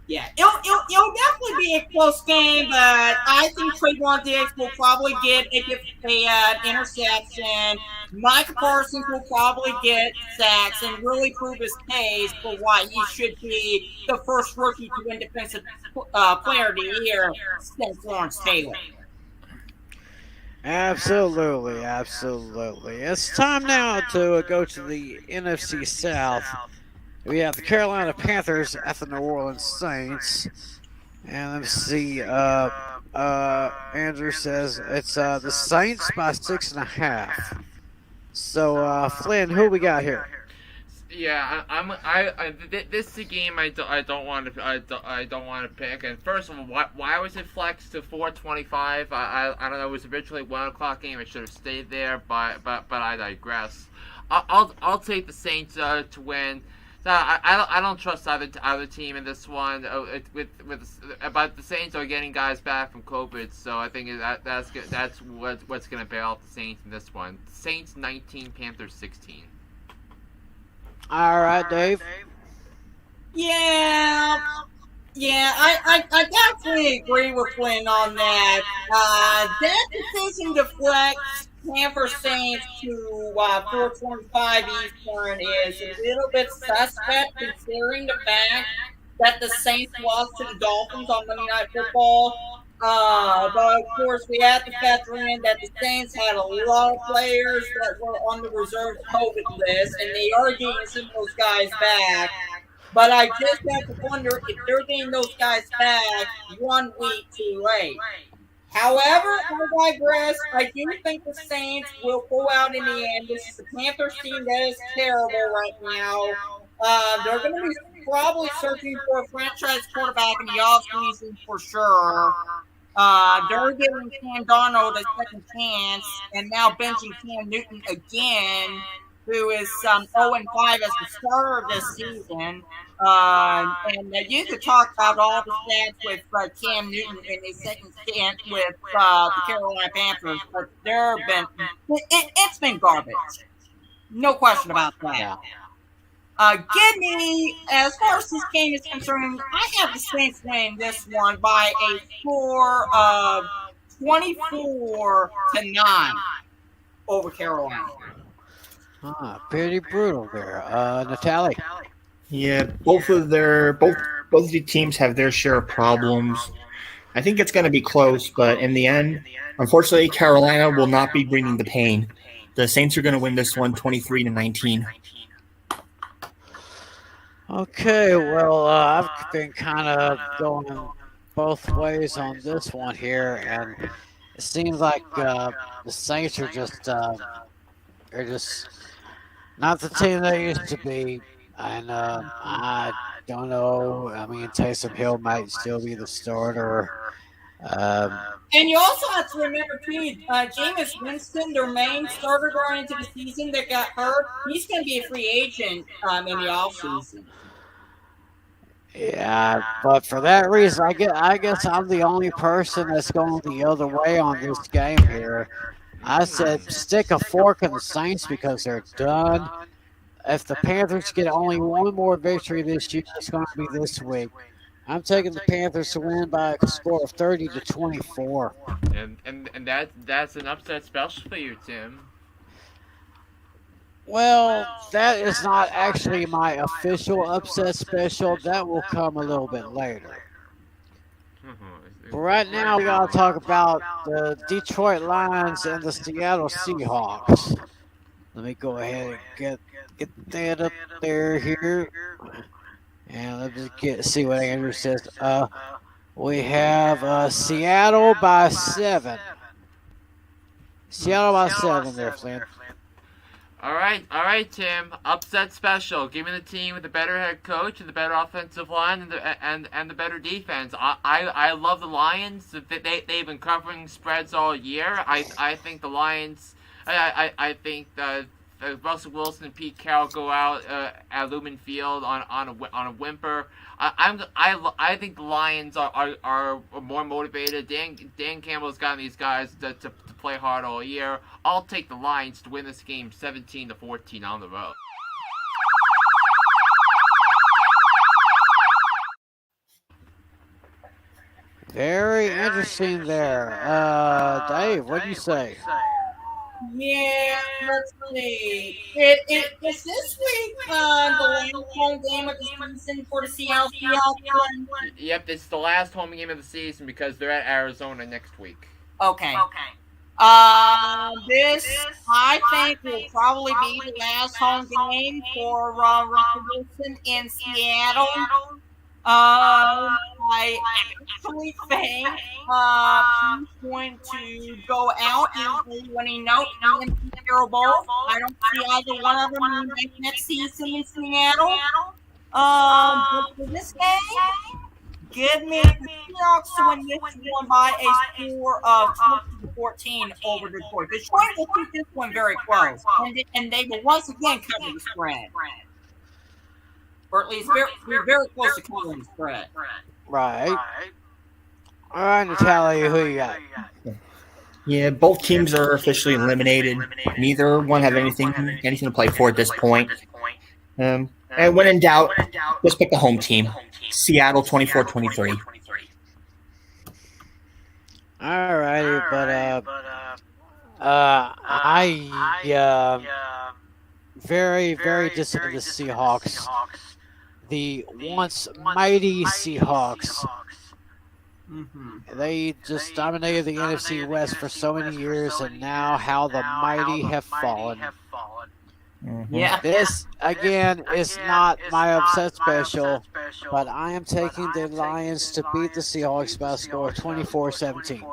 It'll definitely be a close game, but I think Trayvon Diggs will probably get an interception. Mike Parsons will probably get sacks and really prove his case for why he should be the first rookie to win Defensive Player of the Year since Lawrence Taylor. Absolutely. It's time now to go to the NFC South. We have the Carolina Panthers at the New Orleans Saints. And let's see, Andrew says it's the Saints by 6.5. So, Flynn, who we got here? Yeah, this is a game I don't want to pick. And first of all, why was it flexed to 4:25? I don't know. It was originally 1:00 game. It should have stayed there, but I digress. I'll take the Saints to win. I don't trust either team in this one. But the Saints are getting guys back from COVID, so I think that's what's going to bail out the Saints in this one. Saints 19, Panthers 16. All right, Dave. Yeah, I definitely agree with Flynn on that. That decision to flex Tampa Saints to 4:25 Eastern is a little bit suspect considering the fact that the Saints lost to the Dolphins on Monday Night Football. But of course, we have to factor in that the Saints had a lot of players that were on the reserve COVID list, and they are getting some of those guys back. But I just have to wonder if they're getting those guys back 1 week too late. However, I digress. I do think the Saints will pull out in the end. This is the Panthers team that is terrible right now. They're going to be probably searching for a franchise quarterback in the offseason for sure. They're giving Cam Darnold a second chance, and now benching Cam Newton again, who is 0-5 as the starter of this season. And you could talk about all the stats with Cam Newton in his second stint with the Carolina Panthers, but it's been garbage. No question about that. Yeah. Give me, as far as this game is concerned, I have the Saints winning this one by a score of 24-9 over Carolina. Pretty brutal there. Natalie. Yeah, both of the teams have their share of problems. I think it's going to be close, but in the end, unfortunately, Carolina will not be bringing the pain. The Saints are going to win this one 23-19. Okay, well, I've been kind of going both ways on this one here, and it seems like the Saints are they're just not the team they used to be, and I don't know. I mean, Taysom Hill might still be the starter. And you also have to remember, too, Jameis Winston, their main starter going into the season that got hurt, he's going to be a free agent in the offseason. Yeah, but for that reason, I guess I'm the only person that's going the other way on this game here. I said stick a fork in the Saints because they're done. If the Panthers get only one more victory this year, it's going to be this week. I'm taking the Panthers to win by a score of 30-24. And that's an upset special for you, Tim. Well, that is not actually my official upset special. That will come a little bit later. But right now, we got to talk about the Detroit Lions and the Seattle Seahawks. Let me go ahead and get that up there here. And let's see what Andrew says. We have Seattle by 7. Seattle by 7 there, Flynn. All right, Tim. Upset special. Give me the team with the better head coach and the better offensive line and the better defense. I love the Lions. They've been covering spreads all year. I think the Lions. I think Russell Wilson and Pete Carroll go out at Lumen Field on a whimper. I think the Lions are more motivated. Dan Campbell's gotten these guys to play hard all year. I'll take the Lions to win this game 17-14 on the road. Very interesting there. Dave, what do you say? Yeah, let's see. Is this week the last home game of the season for the Seattle Seahawks? Yep, it's the last home game of the season because they're at Arizona next week. Okay. This, I think, will probably be the last home game for Russell Wilson in Seattle. I actually think he's going to go out and winning note in the Super Bowl. I don't see either one of them next season in Seattle. But for this game, give me the Seahawks to win this one by a score of 20-14 over Detroit. Detroit will keep this one very close, and they will once again cover the spread. Or at least very close to covering the spread. Right. All right, Natalia, who you got? Yeah, both teams are officially eliminated. Neither one have anything to play for at this point. And when in doubt, let's pick the home team. Seattle 24-23. All righty, but I very, very disappointed the Seahawks. The once mighty Seahawks. They just dominated the NFC West for so many years, and now how the mighty have fallen. Yeah. This, again, is not my upset special, but I am taking the Lions to beat the Seahawks by a score of 24-17.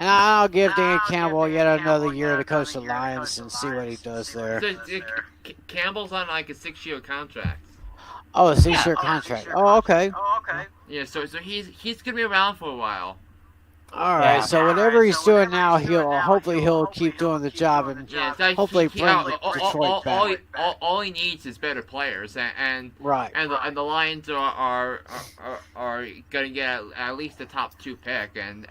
And I'll give Dan Campbell yet another year to coach the Lions and see what he does there. So, Campbell's on like a 6-year contract. Oh, a 6-year contract. Oh, okay. Yeah, so he's gonna be around for a while. All right, so whatever he's doing now, hopefully he'll keep doing the job and hopefully bring Detroit back. All he needs is better players, and right, and the Lions are gonna get at least the top 2 pick, and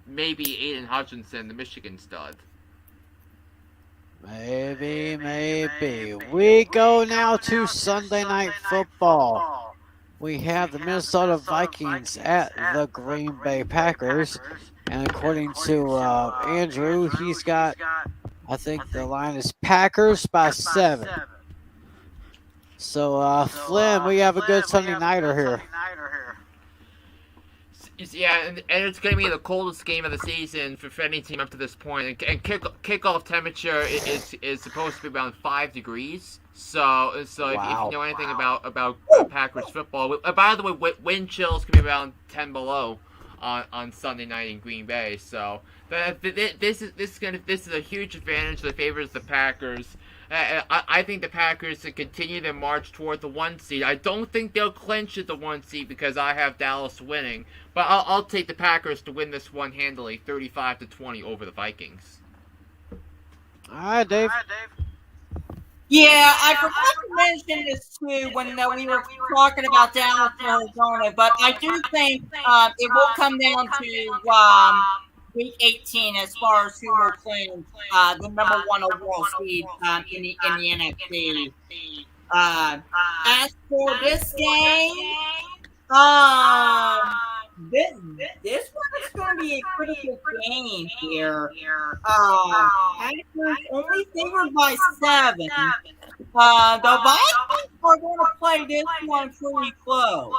maybe Aiden Hutchinson, the Michigan stud. Maybe. We go now to Sunday Night Football. We have the Minnesota Vikings at the Green Bay Packers. And according to Andrew, he's got, I think the line is Packers by 7. So, Flynn, we have a good Sunday nighter here. Yeah, and it's going to be the coldest game of the season for any team up to this point. And kickoff temperature is supposed to be around 5 degrees. So if you know anything about Packers football, by the way, wind chills can be around 10 below on Sunday night in Green Bay. So this is a huge advantage that favors the Packers. I think the Packers can continue their march toward the 1 seed. I don't think they'll clinch at the 1 seed because I have Dallas winning. But I'll take the Packers to win this one handily, 35-20 over the Vikings. All right, Dave. Yeah, I forgot to mention this too when we were talking about Dallas and Arizona, but I do think it will come down to Week 18 as far as who will claim the number 1 overall seed in the NFC. As for this game, this one is going to be a critical game here. Packers only favored by 7. The Vikings are going to play this one pretty close.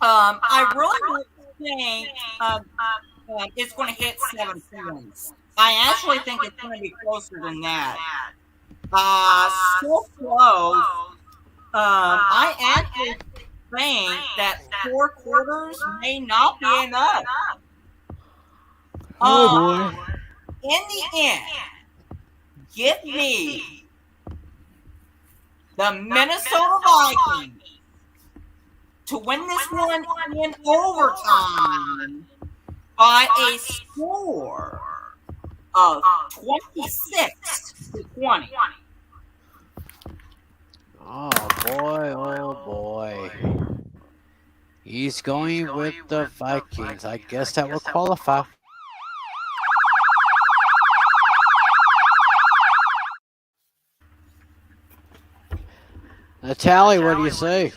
I really think it's going to hit 7 points. I actually think it's going to be closer than that. So close. I actually think that 4 quarters may not be enough. Oh boy. In the end, give me the Minnesota Vikings to win this one in overtime by a score of 26-20. Oh boy. He's going with the Vikings. I guess that will qualify. Natalie, what do you say?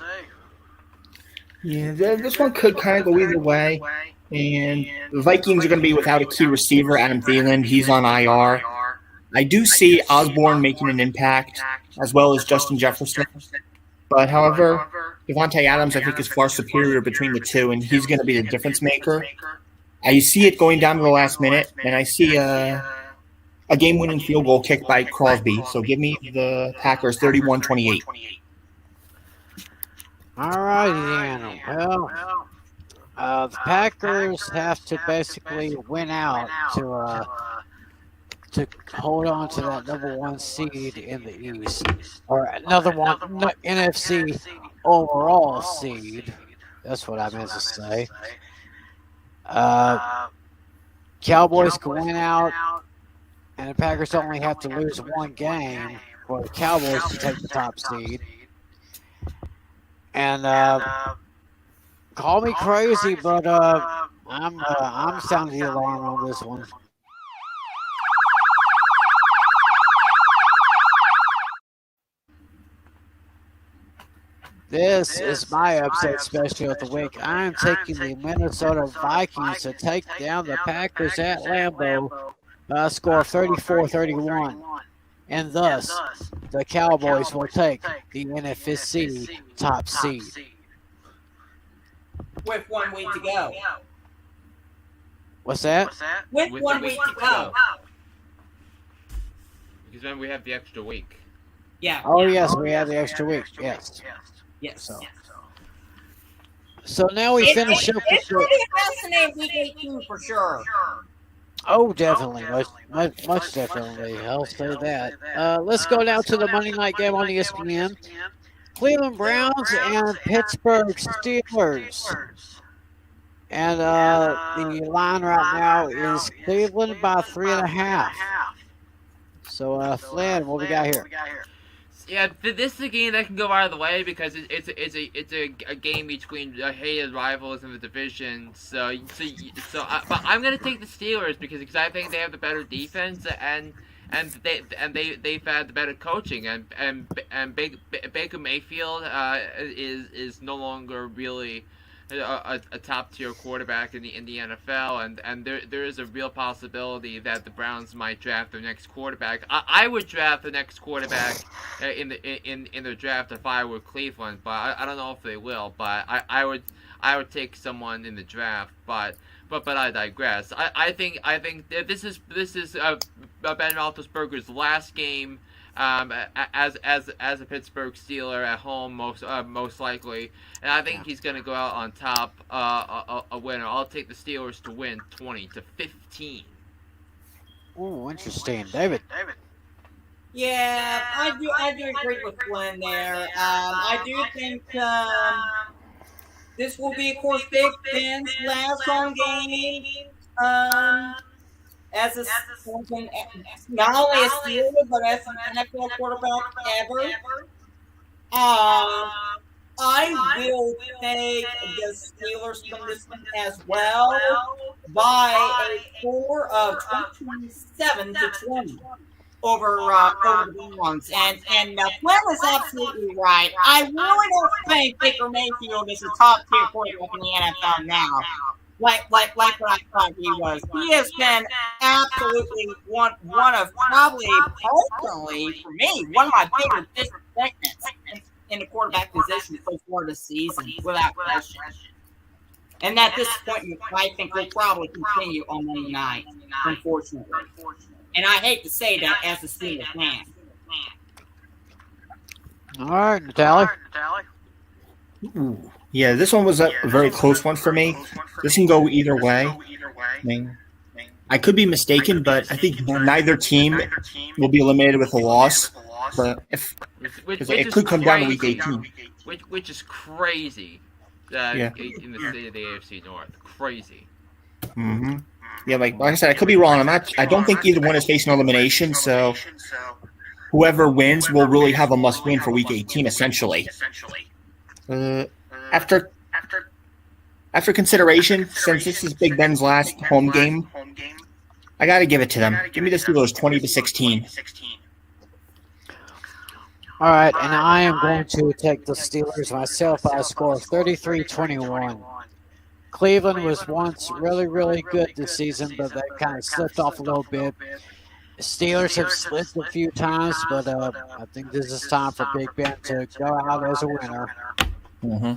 Yeah, this one could kind of go either way. And the Vikings are going to be without a key receiver, Adam Thielen. He's on IR. I do see Osborne making an impact, as well as Justin Jefferson. But, however, Deontay Adams, I think, is far superior between the two, and he's going to be the difference maker. I see it going down to the last minute, and I see a game-winning field goal kicked by Crosby. So give me the Packers 31-28. All righty, then. Well, the Packers have to basically win out to hold on to that number 1 seed in the East, or another one NFC overall seed. That's what I meant to say. Cowboys can win out, and the Packers only have to lose 1 game for the Cowboys to take the top seed. And call me crazy, but I'm sounding the alarm on this one. This is my upset special of the week. I am taking the Minnesota Vikings to take down the Packers at Lambeau by a score of 34-31. And thus, the Cowboys will take the NFC top seed. With 1 week to go. What's that? With 1 week to go. Because then we have the extra week. Yeah. Oh, yes, we have the extra week. Yes. Yes. So now we finish up It's with going to be a fascinating week 18 for sure. Oh, definitely. Much definitely. I'll say that. Let's go now to the Monday night game on ESPN. Cleveland Browns and Pittsburgh Steelers. And the line right now is Cleveland by 3.5. So, Flynn, what we got here? Yeah, this is a game that can go either way because it's a game between hated rivals in the division. But I'm gonna take the Steelers because I think they have the better defense and they've had the better coaching and Baker Mayfield is no longer really a top tier quarterback in the NFL, and there is a real possibility that the Browns might draft their next quarterback. I would draft the next quarterback in the draft if I were Cleveland, but I don't know if they will. But I would take someone in the draft, but I digress. I think that this is Ben Roethlisberger's last game as a Pittsburgh Steeler at home most likely, and I think he's going to go out on top, a winner. I'll take the Steelers to win 20-15. Oh, interesting, David. Yeah, I do agree with Flynn there. I do think this will be, of course, Big Ben's last home game. As not only a Steeler, but as an NFL quarterback ever. I will take the Steelers from this one as well by a score of 27-20 over the Browns. And Flynn is absolutely right. I really don't think Baker Mayfield is a top tier quarterback in the NFL now. Like what I thought he was. He has been absolutely one of probably personally for me one of my favorite disrespectments in the quarterback position so far this season, without question. And that disappointment, I think, will probably continue on Monday night, unfortunately. And I hate to say that as a Steelers fan. All right, Natalie. Ooh. Yeah, this one was a very close one for me. This can go either way. I mean, I could be mistaken, but I think neither team will be eliminated with a loss. But it could come down to week 18. Which is crazy. In the state of the AFC North, crazy. Mm-hmm. Yeah, like I said, I could be wrong. I don't think either one is facing elimination. So whoever wins will really have a must-win for week 18, essentially. After consideration, since this is Big Ben's last home game, I got to give it to them. Give me the Steelers 20-16. All right, and I am going to take the Steelers myself by a score of 33-21. Cleveland was once really, really good this season, but they kind of slipped off a little bit. Steelers have slipped a few times, but I think this is time for Big Ben to go out as a winner. Mm-hmm.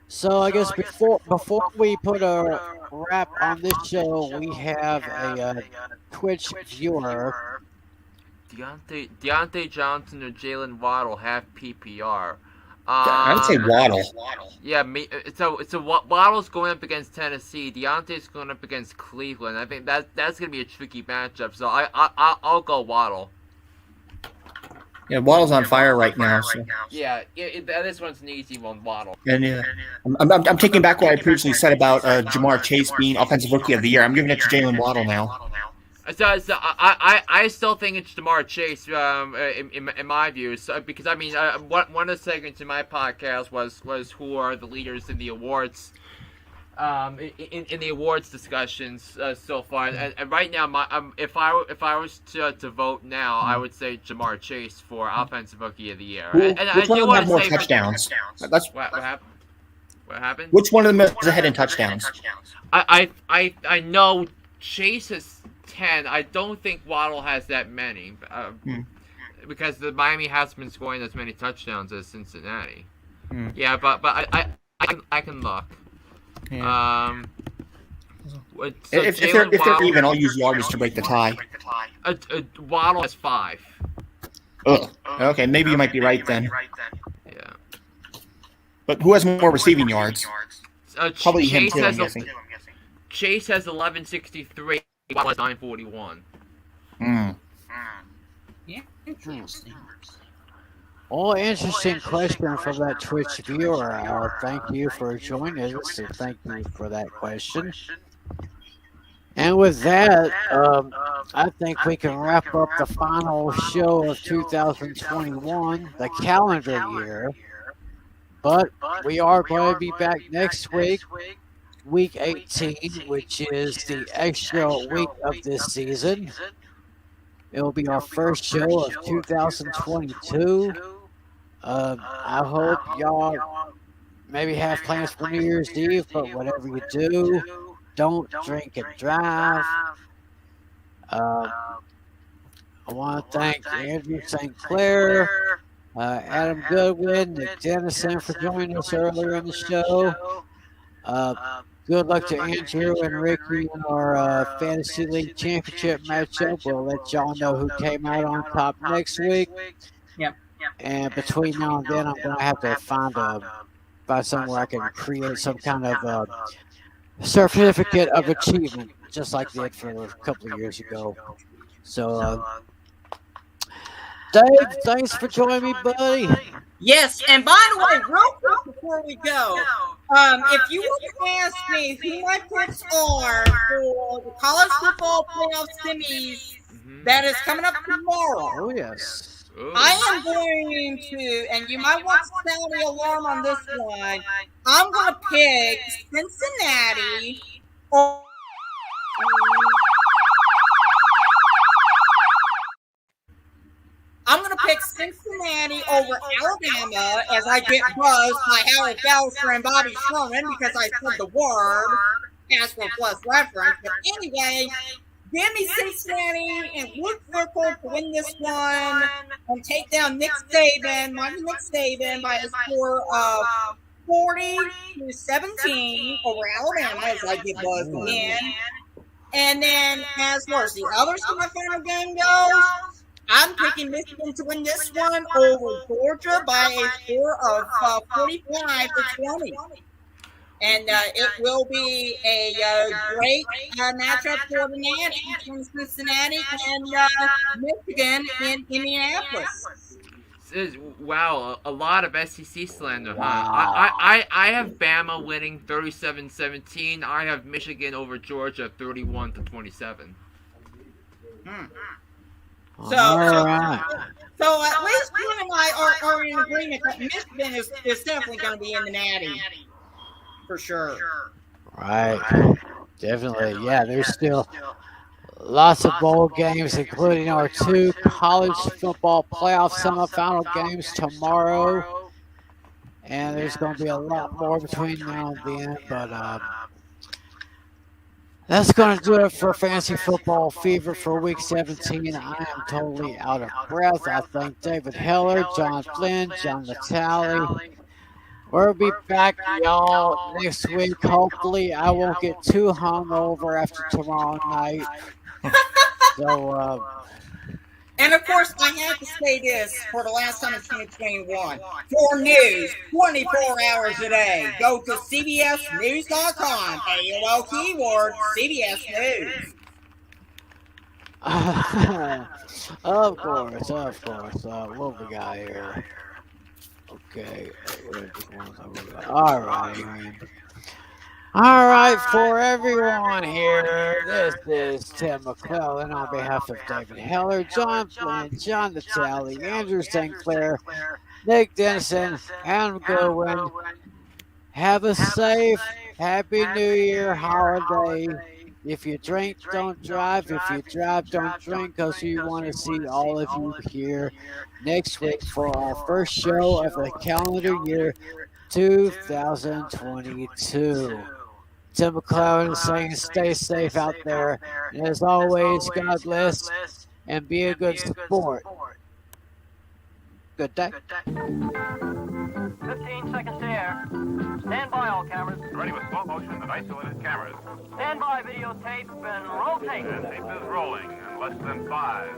So I guess before we put a wrap on this show, we have a Twitch viewer. Deontay Johnson or Jalen Waddle have PPR. I would say Waddle. Yeah, so Waddle's going up against Tennessee. Deontay's going up against Cleveland. I think that's gonna be a tricky matchup. So I'll go Waddle. Yeah, Waddle's on fire right now. So. Yeah, this one's an easy one, Waddle. And I'm taking back what I previously said about Jamar Chase being Offensive Rookie of the Year. I'm giving it to Jalen Waddle now. So I still think it's Jamar Chase in my view. So, because I mean, one of the segments in my podcast was who are the leaders in the awards. In the awards discussions so far, and right now, if I was to vote now, I would say Jamar Chase for Offensive Rookie of the Year. Which one of them have more touchdowns? What happened? What happened? Which one of them is ahead in touchdowns? I know Chase has 10. I don't think Waddle has that many, because the Miami hasn't been scoring as many touchdowns as Cincinnati. Yeah, but I can look. Yeah. So if they're even, I'll use yardage to break the tie. Waddle has 5. Ugh. Okay, maybe you might be right then. Yeah. But who has more receiving yards? Probably him Chase too, I'm has guessing. Chase has 1163. Waddle has 941. Yeah, interesting. Well, interesting question from that Twitch viewer. Thank you for joining us, and thank you for that question. And with that, I think we can wrap up the final show of 2021, the calendar year. But we are going to be back next week, week 18, which is the extra week of this season. It will be our first show of 2022. I hope y'all maybe have plans for New Year's Eve, but whatever you do, don't drink and drive. I want to thank Andrew St. Clair, Adam Goodwin, Nick Dennison for joining us earlier in the show. Good luck to Andrew and Ricky in our Fantasy League Championship matchup. We'll let y'all know who came out on top next week. Yep. And between now and then, I'm going to have to find somewhere I can create some kind of certificate of achievement, just like I did for a couple of years ago. So, Dave, thanks for joining me, buddy. Yes, and by the way, real quick before we go, if you were to ask me who my picks are for the college football playoff semis that is coming up tomorrow. Oh, yes. I am going to, and you might want to sound the alarm on this one, I'm going to pick Cincinnati or I'm going to pick Cincinnati over Alabama as I get buzzed by Howard Ballister and Bobby Sherman because I said the word as for plus reference. But anyway, give me Cincinnati and Luke Fickell to win this one and take down Nick Saban by a score of 40-17 over Alabama as I get buzzed again. And then as far as the other semifinal game goes, I'm picking Michigan to win this one over Georgia by a score of 45-20. And it will be a great matchup for the Natty between Cincinnati and Michigan in Indianapolis. Wow, a lot of SEC slander, huh? Wow. I have Bama winning 37-17. I have Michigan over Georgia 31-27. So at least you and I are in agreement that Michigan is definitely going to be in the Natty. For sure. Right. Definitely. Yeah, there's still lots of bowl games, including our 2 college football playoff semifinal games tomorrow. And there's going to be a lot more between now and then. But that's going to do it for Fantasy Football Fever for Week 17. I am totally out of breath. I thank David Heller, John Flynn, John Natale. We'll be back, y'all, next week. Hopefully, I won't get too hungover after tomorrow night. So, and of course, I have to say this for the last time in 2021. For news, 24 hours a day, go to CBSNews.com. AOL keyword, CBS News. Of course. What we got here? Okay. All right, for everyone here, this is Tim McClellan on behalf of David Heller, John Flynn, John Natale, Andrew St. Clair, Nick Denison, Adam Goodwin. Have a safe, happy New Year holiday. If you drink, don't drive. If you drive, don't drink, because we want to see all of you here next week for our first show of the calendar year 2022. Tim McClellan is saying stay safe out there. And as always, God bless and be a good sport. Good day. 15 seconds to air. Stand by. all cameras. Ready with slow motion and isolated cameras. Stand by videotape and roll tape. And tape is rolling in less than 5,